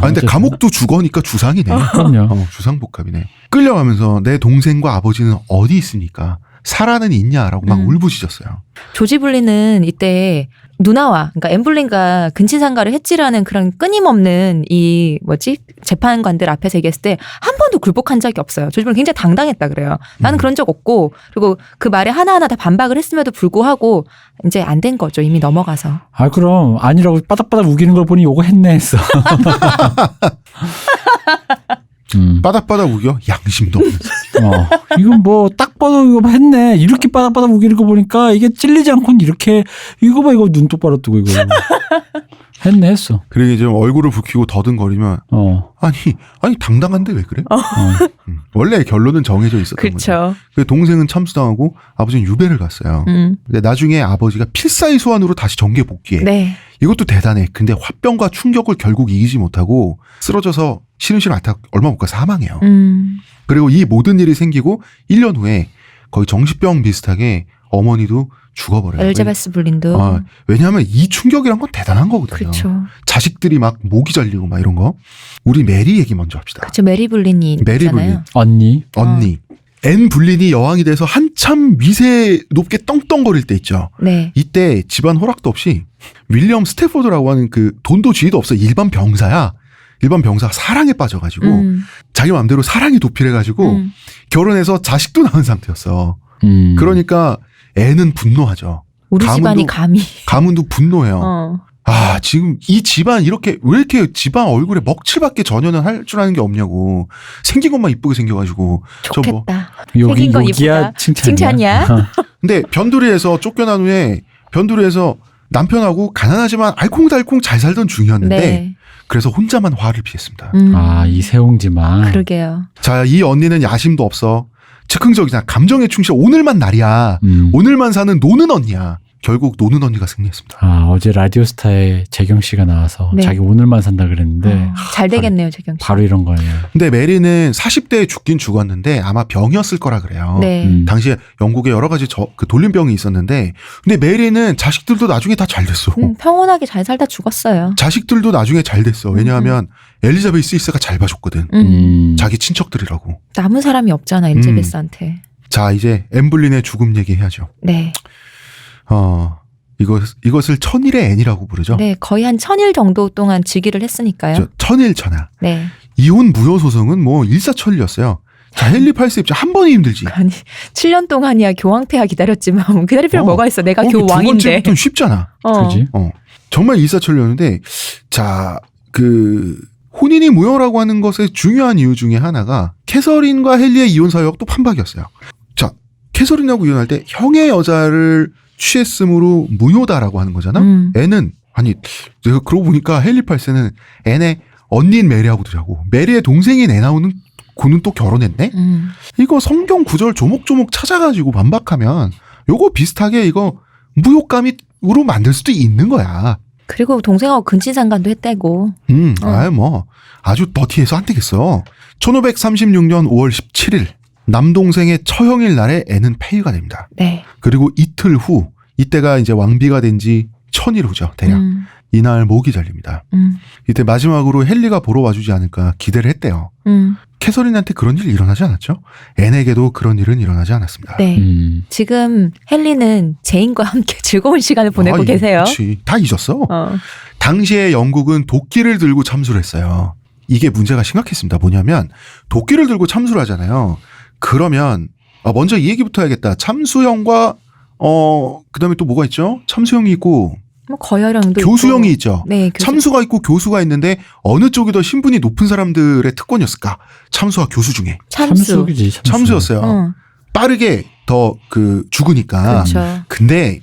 근데 감옥도 주거니까 주상이네. 그럼요. 주상복합이네. 끌려가면서 내 동생과 아버지는 어디 있습니까? 살아는 있냐라고 막 울부짖었어요. 조지 볼린은 이때 누나와 그러니까 앤 볼린과 근친상가를 했지라는 그런 끊임없는 이 재판관들 앞에서 얘기했을 때 한 번도 굴복한 적이 없어요. 조지 볼린 굉장히 당당했다 그래요. 나는 그런 적 없고 그리고 그 말에 하나하나 다 반박을 했음에도 불구하고 이제 안 된 거죠. 이미 넘어가서. 그럼 아니라고 바닥바닥 우기는 걸 보니 요거 했네 했어. 바닥바닥 우겨? 양심도 없는. 이건 뭐 딱 봐도 이거 했네. 이렇게 바닥바닥 우기는 거 보니까 이게 찔리지 않고는 이렇게 이거 봐 이거 눈 똑바로 뜨고 이거 했네 했어. 그리고 이제 얼굴을 붉히고 더듬거리면 아니 당당한데 왜 그래? 원래 결론은 정해져 있었던 거죠. 그 동생은 참수당하고 아버지는 유배를 갔어요. 근데 나중에 아버지가 필사의 소환으로 다시 정계 복귀해. 네. 이것도 대단해. 근데 화병과 충격을 결국 이기지 못하고 쓰러져서 시름시름 앓다가 얼마 못 가 사망해요. 그리고 이 모든 일이 생기고 1년 후에 거의 정신병 비슷하게 어머니도 죽어버려요. 엘자베스 블린도. 왜냐하면 이 충격이란 건 대단한 거거든요. 그렇죠. 자식들이 막 목이 잘리고 막 이런 거. 우리 메리 얘기 먼저 합시다. 그렇죠. 메리 블린이 메리 있잖아요. 언니. 앤 블린이 여왕이 돼서 한참 미세 높게 떵떵거릴 때 있죠. 네. 이때 집안 허락도 없이 윌리엄 스태포드라고 하는 그 돈도 지위도 없어 일반 병사야. 일반 병사가 사랑에 빠져가지고 자기 마음대로 사랑이 도피해가지고 결혼해서 자식도 낳은 상태였어. 그러니까 애는 분노하죠. 우리 집안이 감히. 가문도 분노해요. 지금 이 집안 이렇게 왜 이렇게 집안 얼굴에 먹칠밖에 전혀는 할 줄 아는 게 없냐고. 생긴 것만 이쁘게 생겨가지고. 좋겠다. 여기 생긴 건 여기야 이쁘다. 칭찬이야. 근데 변두리에서 쫓겨난 후에 변두리에서 남편하고 가난하지만 알콩달콩 잘 살던 중이었는데 네. 그래서 혼자만 화를 피했습니다. 이 세옹지만. 그러게요. 자, 이 언니는 야심도 없어. 즉흥적이잖아. 감정에 충실. 오늘만 날이야. 오늘만 사는 노는 언니야. 결국 노는 언니가 승리했습니다. 어제 라디오스타에 재경 씨가 나와서 네. 자기 오늘만 산다 그랬는데 잘 되겠네요, 재경 씨. 바로 이런 거예요. 근데 메리는 40대에 죽긴 죽었는데 아마 병이었을 거라 그래요. 네. 당시에 영국에 여러 가지 그 돌림병이 있었는데 근데 메리는 자식들도 나중에 다 잘 됐어. 평온하게 잘 살다 죽었어요. 자식들도 나중에 잘 됐어. 왜냐하면 엘리자베스 1세가 잘 봐줬거든. 자기 친척들이라고. 남은 사람이 없잖아, 엘리자베스한테. 자, 이제 엠블린의 죽음 얘기해야죠. 네. 이것을 천일의 앤이라고 부르죠. 네, 거의 한 1000일 정도 동안 즉위를 했으니까요. 천일천하. 네. 이혼 무효 소송은 뭐 일사천리였어요. 자, 헨리 8세 입장 한 번이 힘들지. 아니, 7년 동안이야 교황폐하 기다렸지만 기다릴 필요 뭐가 있어. 내가 두 교왕인데. 번째부터는 쉽잖아. 그지? 정말 일사천리였는데 자, 혼인이 무효라고 하는 것의 중요한 이유 중에 하나가 캐서린과 헨리의 이혼 사유가 또 판박이었어요. 자, 캐서린하고 이혼할 때 형의 여자를 취했으므로 무효다라고 하는 거잖아. 애는 내가 그러고 보니까 헨리 8세는 애네 언니인 메리하고 두자고. 메리의 동생인 애 나오는 고는 또 결혼했네. 이거 성경 구절 조목조목 찾아가지고 반박하면 요거 비슷하게 이거 무효감으로 만들 수도 있는 거야. 그리고 동생하고 근친상간도 했대고. 아주 더티해서 안 되겠어. 1536년 5월 17일 남동생의 처형일 날에 애는 폐위가 됩니다. 네. 그리고 이틀 후 이때가 이제 왕비가 된 지 1000일 후죠. 대략. 이날 목이 잘립니다. 이때 마지막으로 헨리가 보러 와주지 않을까 기대를 했대요. 캐서린한테 그런 일이 일어나지 않았죠. 앤에게도 그런 일은 일어나지 않았습니다. 네. 지금 헨리는 제인과 함께 즐거운 시간을 보내고 계세요. 그렇지. 다 잊었어. 당시에 영국은 도끼를 들고 참수를 했어요. 이게 문제가 심각했습니다. 뭐냐면 도끼를 들고 참수를 하잖아요. 그러면 먼저 이 얘기부터 해야겠다. 참수형과 그다음에 또 뭐가 있죠? 참수형이 있고 뭐 거열형도 교수형이 있고. 있죠. 네, 참수가 있고 교수가 있는데 어느 쪽이 더 신분이 높은 사람들의 특권이었을까? 참수와 교수 중에 참수지. 참수였어요. 빠르게 더 죽으니까. 그렇죠. 근데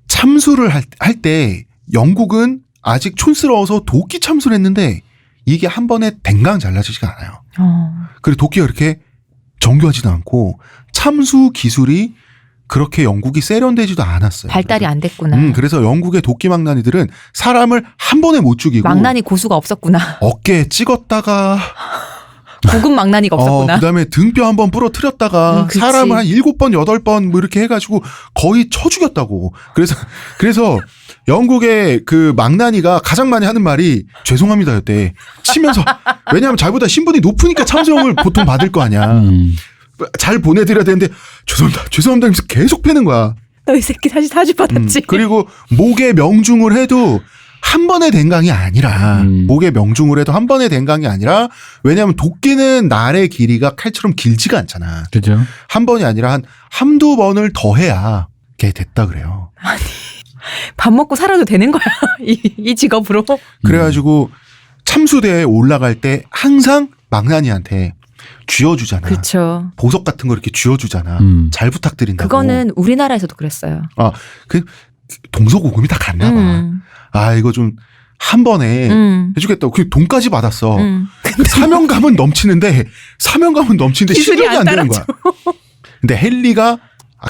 참수를 할 때 영국은 아직 촌스러워서 도끼 참수를 했는데 이게 한 번에 댕강 잘라지지가 않아요. 그리고 도끼가 이렇게 정교하지도 않고 참수 기술이 그렇게 영국이 세련되지도 않았어요. 발달이 안 됐구나. 그래서 영국의 도끼 망나니들은 사람을 한 번에 못 죽이고 망나니 고수가 없었구나. 어깨에 찍었다가 고급 망나니가 없었구나. 그다음에 등뼈 한번 부러뜨렸다가 그치. 사람을 한 7번 8번 뭐 이렇게 해가지고 거의 쳐 죽였다고. 그래서 영국의 그 망나니가 가장 많이 하는 말이 죄송합니다였대. 치면서 왜냐하면 자기보다 신분이 높으니까 참수형을 보통 받을 거 아니야. 잘 보내드려야 되는데 죄송합니다 하면서 계속 패는 거야. 너 이 새끼 다시 사주 받았지. 그리고 목에 명중을 해도 한 번의 댕강이 아니라 목에 명중을 해도 한 번의 댕강이 아니라 왜냐하면 도끼는 날의 길이가 칼처럼 길지가 않잖아. 그죠. 한 번이 아니라 한두 번을 더 해야 걔 됐다 그래요. 아니 밥 먹고 살아도 되는 거야. 이 직업으로. 그래가지고 참수대에 올라갈 때 항상 망나니한테 쥐어주잖아. 그렇죠. 보석 같은 거 이렇게 쥐어주잖아. 잘 부탁드린다고. 그거는 우리나라에서도 그랬어요. 동서고금이 다 갔나 봐. 이거 좀 한 번에 해주겠다고. 그 돈까지 받았어. 사명감은 넘치는데 기술이 실력이 안 되는 거야. 근데 헨리가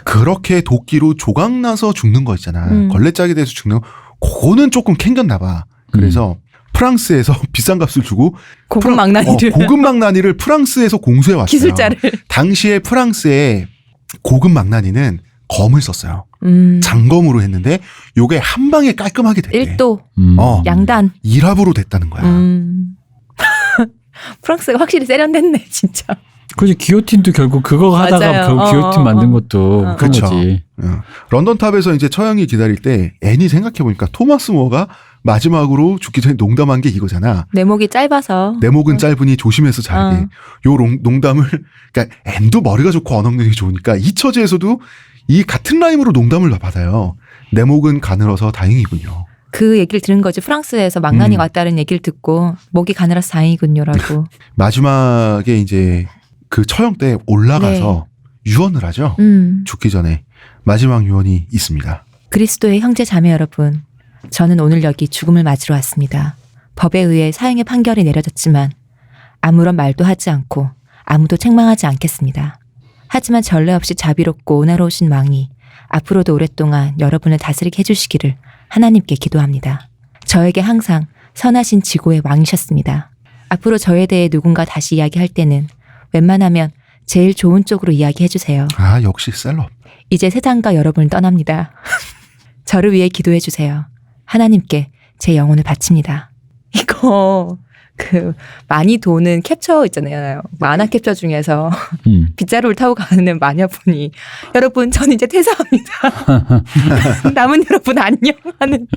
그렇게 도끼로 조각나서 죽는 거 있잖아. 걸레짝이 돼서 죽는 거. 그거는 조금 캥겼나 봐. 그래서 프랑스에서 비싼 값을 주고 고급 망나니를 고급 망나니를 프랑스에서 공수해 왔어요. 기술자를. 당시에 프랑스의 고급 망나니는 검을 썼어요. 음. 장검으로 했는데 요게 한 방에 깔끔하게 됐대. 1도 양단. 일합으로 됐다는 거야. 프랑스가 확실히 세련됐네 진짜. 그지 기요틴도 결국 그거 하다가 맞아요. 결국 기요틴 만든 것도 그런 그쵸. 거지. 런던탑에서 이제 처형이 기다릴 때 애니 생각해보니까 토마스 모어가 마지막으로 죽기 전에 농담한 게 이거잖아. 내 목이 짧아서. 내 목은 짧으니 조심해서 잘게. 요 농담을 그러니까 앤도 머리가 좋고 언어 능력이 좋으니까 이 처지에서도 이 같은 라임으로 농담을 받아요. 내 목은 가늘어서 다행이군요. 그 얘기를 들은 거지. 프랑스에서 망나니가 왔다는 얘기를 듣고 목이 가늘어서 다행이군요라고. 마지막에 이제 그 처형 때 올라가서 유언을 하죠. 죽기 전에 마지막 유언이 있습니다. 그리스도의 형제 자매 여러분, 저는 오늘 여기 죽음을 맞으러 왔습니다. 법에 의해 사형의 판결이 내려졌지만 아무런 말도 하지 않고 아무도 책망하지 않겠습니다. 하지만 전례 없이 자비롭고 온화로우신 왕이 앞으로도 오랫동안 여러분을 다스리게 해주시기를 하나님께 기도합니다. 저에게 항상 선하신 지고의 왕이셨습니다. 앞으로 저에 대해 누군가 다시 이야기할 때는 웬만하면 제일 좋은 쪽으로 이야기해주세요. 아, 역시 셀럽. 이제 세상과 여러분을 떠납니다. 저를 위해 기도해주세요. 하나님께 제 영혼을 바칩니다. 이거 많이 도는 캡처 있잖아요. 만화 캡처 중에서 빗자루를 타고 가는 마녀분이 여러분 전 이제 퇴사합니다. 남은 여러분 안녕 하는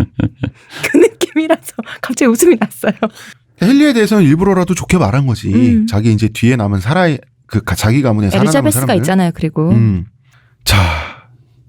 그 느낌이라서 갑자기 웃음이 났어요. 헨리에 대해서는 일부러라도 좋게 말한 거지. 자기 이제 뒤에 남은 자기 가문에 살아남은 엘리자베스가 사람들. 있잖아요. 그리고 자,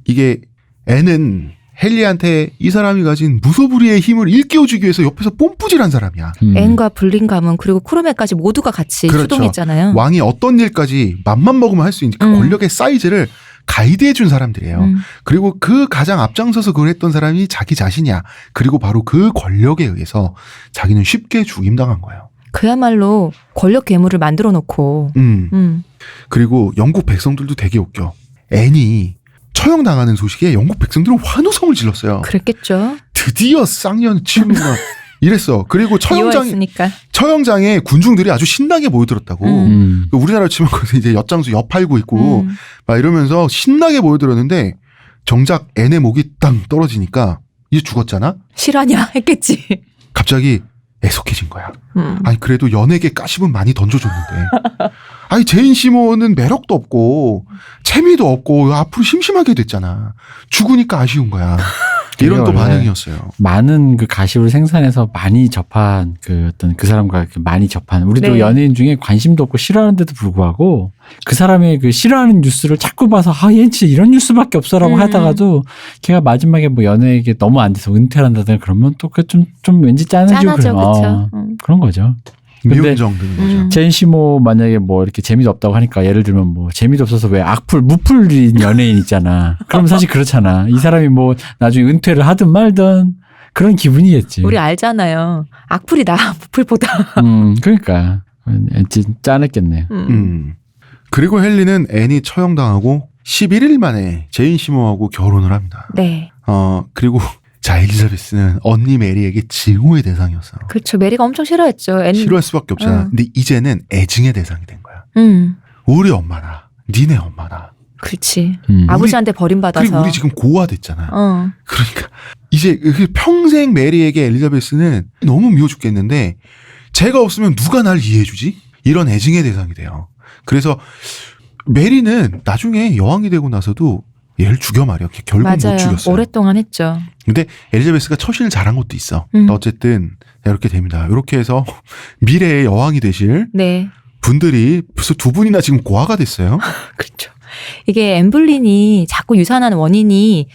이게 앤은 헨리한테 이 사람이 가진 무소불위의 힘을 일깨워주기 위해서 옆에서 뽐뿌질한 사람이야. 앤과 블린 가문 그리고 쿠로메까지 모두가 같이 그렇죠. 수동했잖아요. 왕이 어떤 일까지 맘만 먹으면 할 수 있는 그 권력의 사이즈를 가이드해준 사람들이에요. 그리고 그 가장 앞장서서 그걸 했던 사람이 자기 자신이야. 그리고 바로 그 권력에 의해서 자기는 쉽게 죽임당한 거예요. 그야말로 권력 괴물을 만들어 놓고. 그리고 영국 백성들도 되게 웃겨. 앤이 처형당하는 소식에 영국 백성들은 환호성을 질렀어요. 그랬겠죠. 드디어 쌍년 치우는구나. 이랬어. 그리고 처형장에 군중들이 아주 신나게 모여들었다고. 우리나라로 치면 거기서 이제 엿장수 엿팔고 있고 막 이러면서 신나게 모여들었는데 정작 앤의 목이 땅 떨어지니까 이제 죽었잖아. 실화냐 했겠지. 갑자기 애석해진 거야. 아니 그래도 연예계 까십은 많이 던져줬는데 아니 제인 시몬은 매력도 없고 재미도 없고 앞으로 심심하게 됐잖아. 죽으니까 아쉬운 거야. 이런 또 반응이었어요. 많은 그 가십을 생산해서 많이 접한 그 사람과 많이 접한 우리도 연예인 중에 관심도 없고 싫어하는데도 불구하고 그 사람의 그 싫어하는 뉴스를 자꾸 봐서 얘는 진짜 이런 뉴스밖에 없어라고 하다가도 걔가 마지막에 뭐 연예계 너무 안 돼서 은퇴를 한다든가 그러면 또 그 좀 왠지 짠하죠. 그쵸. 그런 거죠. 근데 미운정든 거죠. 제인 시모 만약에 뭐 이렇게 재미도 없다고 하니까 예를 들면 뭐 재미도 없어서 왜 무풀인 연예인 있잖아. 그럼 사실 그렇잖아. 이 사람이 뭐 나중에 은퇴를 하든 말든 그런 기분이겠지. 우리 알잖아요. 악플이 나 무풀보다. 그러니까 짠했겠네. 그리고 헨리는 앤이 처형당하고 11일 만에 제인 시모하고 결혼을 합니다. 네. 그리고 자, 엘리자베스는 언니 메리에게 증오의 대상이었어. 그렇죠. 메리가 엄청 싫어했죠. 싫어할 수밖에 없잖아. 근데 이제는 애증의 대상이 된 거야. 우리 엄마나 니네 엄마나. 그렇지. 아버지한테 버림받아서. 그리고 우리 지금 고아됐잖아. 그러니까 이제 평생 메리에게 엘리자베스는 너무 미워 죽겠는데 제가 없으면 누가 날 이해해주지? 이런 애증의 대상이 돼요. 그래서 메리는 나중에 여왕이 되고 나서도 얘를 죽여 말이야. 결국 맞아요. 못 죽였어요. 오랫동안 했죠. 근데 엘리자베스가 처신을 잘한 것도 있어. 어쨌든 이렇게 됩니다. 이렇게 해서 미래의 여왕이 되실 분들이 벌써 두 분이나 지금 고아가 됐어요. 그렇죠. 이게 엠블린이 자꾸 유산하는 원인이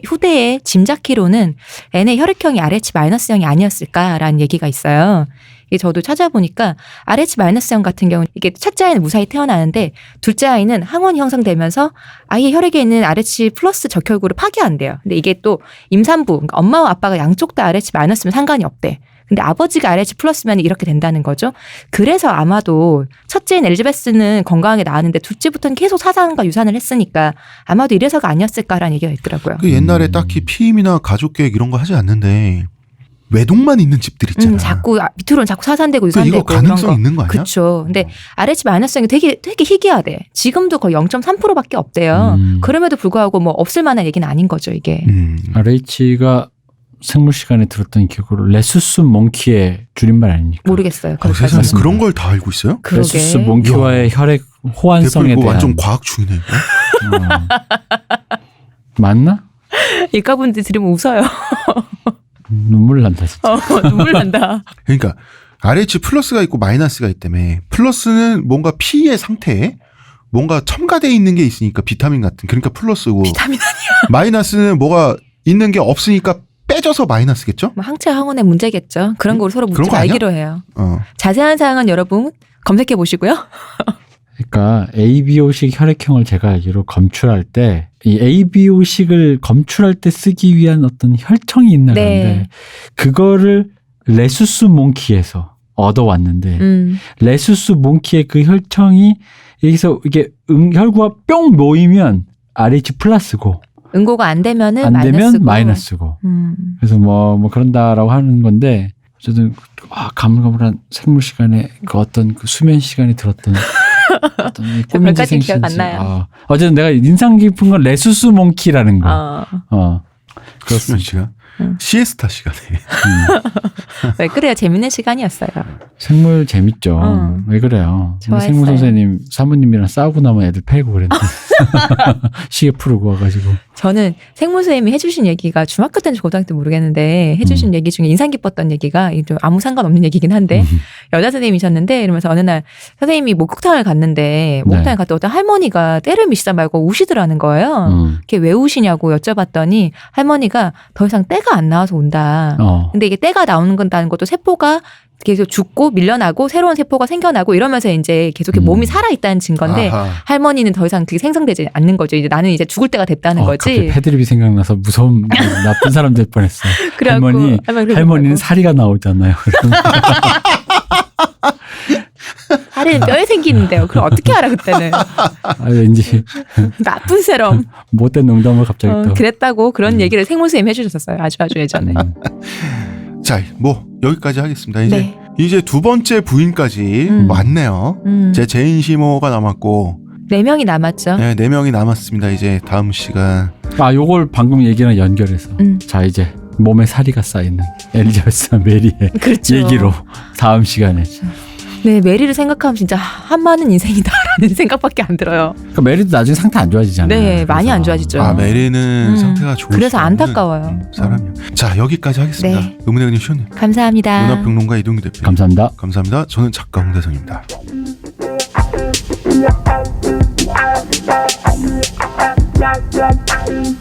후대에 짐작키로는 N의 혈액형이 RH-형이 아니었을까라는 얘기가 있어요. 이게 저도 찾아보니까 RH-형 같은 경우는 이게 첫째 아이는 무사히 태어나는데 둘째 아이는 항원이 형성되면서 아이의 혈액에 있는 RH+ 적혈구를 파괴한대요. 근데 이게 또 임산부, 그러니까 엄마와 아빠가 양쪽 다 RH-면 상관이 없대. 근데 아버지가 RH+면 이렇게 된다는 거죠. 그래서 아마도 첫째인 엘리자베스는 건강하게 나왔는데 둘째부터는 계속 사상과 유산을 했으니까 아마도 이래서가 아니었을까라는 얘기가 있더라고요. 옛날에 딱히 피임이나 가족 계획 이런 거 하지 않는데 외동만 있는 집들 있잖아. 자꾸 밑으로는 자꾸 사산되고 그러니까 유산되고 이거 가능성 있는 거 아니야? 그렇죠. 근데 RH 마이너스형이 되게 희귀하대. 지금도 거의 0.3%밖에 없대요. 그럼에도 불구하고 뭐 없을 만한 얘기는 아닌 거죠, 이게. RH가 생물 시간에 들었던 기억으로 레수스 몽키의 줄임말 아닙니까? 모르겠어요. 세상에 맞습니다. 그런 걸 다 알고 있어요? 그러게. 레수스 몽키와의 혈액 호환성에 대표 이거 대한 완전 과학 중이네 이거. 맞나? 일가분들 들으면 웃어요. 눈물 난다 진짜. 눈물 난다. 그러니까 RH 플러스가 있고 마이너스가 있다며. 플러스는 뭔가 피의 상태에 뭔가 첨가돼 있는 게 있으니까 비타민 같은 그러니까 플러스고 비타민 아니야. 마이너스는 뭐가 있는 게 없으니까 빼져서 마이너스겠죠? 뭐 항체 항원의 문제겠죠. 그런 거 서로 그런 묻지 거 아니야? 말기로 해요. 어. 자세한 사항은 여러분 검색해 보시고요. 그러니까 ABO식 혈액형을 제가 알기로 검출할 때 이 ABO식을 검출할 때 쓰기 위한 어떤 혈청이 있나 네. 그런데 그거를 레수스 몽키에서 얻어왔는데 레수스 몽키의 그 혈청이 여기서 이게 혈구가 뿅 모이면 RH 플러스고 응고가 안 되면은 안 되면 마이너스고. 마이너스고 그래서 뭐 그런다라고 하는 건데 어쨌든 가물가물한 생물 시간에 그 어떤 그 수면 시간에 들었던 어떤 저 별까지 기억 안 나요. 어쨌든 내가 인상 깊은 건 레수스 몽키라는 거. 수면 시간? 시에스타 시간에. 왜 그래요? 재밌는 시간이었어요. 생물 재밌죠. 왜 그래요? 우리 좋아했어요. 생물 선생님 사모님이랑 싸우고 나면 애들 패고 그랬는데 시계 풀고 와가지고. 저는 생물 선생님이 해주신 얘기가 중학교 때인지 고등학교 때 모르겠는데 해주신 얘기 중에 인상 깊었던 얘기가 좀 아무 상관없는 얘기긴 한데 여자 선생님이셨는데 이러면서 어느 날 선생님이 목욕탕을 갔는데 목욕탕에 갔다 어떤 할머니가 때를 미시다 말고 우시더라는 거예요. 그게 왜 우시냐고 여쭤봤더니 할머니가 더 이상 때가 안 나와서 온다. 근데 이게 때가 나오는 건다는 것도 세포가 계속 죽고 밀려나고 새로운 세포가 생겨나고 이러면서 이제 계속 몸이 살아있다는 증거인데 아하. 할머니는 더 이상 그게 생성되지 않는 거죠. 이제 나는 이제 죽을 때가 됐다는 거지. 갑자기 패드립이 생각나서 무서운 나쁜 사람 될 뻔했어. 그래갖고 할머니는 사리가 나오잖아요. 살에는 뼈에 생기는데요. 그럼 어떻게 알아 그때는. 왠지 나쁜 세럼. 못된 농담을 갑자기 또. 그랬다고 그런 얘기를 생물 선생님이 해주셨었어요. 아주 예전에. 자, 뭐 여기까지 하겠습니다. 네. 이제 두 번째 부인까지 왔네요. 이제 제인시모가 남았고 4명이 남았죠. 네, 4명이 남았습니다. 이제 다음 시간. 요걸 방금 얘기랑 연결해서 자 이제 몸에 사리가 쌓이는 엘리자베스와 메리의 그렇죠. 얘기로 다음 시간에. 네, 메리를 생각하면 진짜 한많은 인생이다라는 생각밖에 안 들어요. 그러니까 메리도 나중에 상태 안 좋아지잖아요. 네, 많이 안 좋아지죠. 메리는 상태가 좋을 그래서 수 없는 안타까워요. 사람이요. 자, 여기까지 하겠습니다. 네. 의문의 그님 시호님, 감사합니다. 문화평론가 이동규 대표. 감사합니다. 감사합니다. 저는 작가 홍대성입니다. Yeah.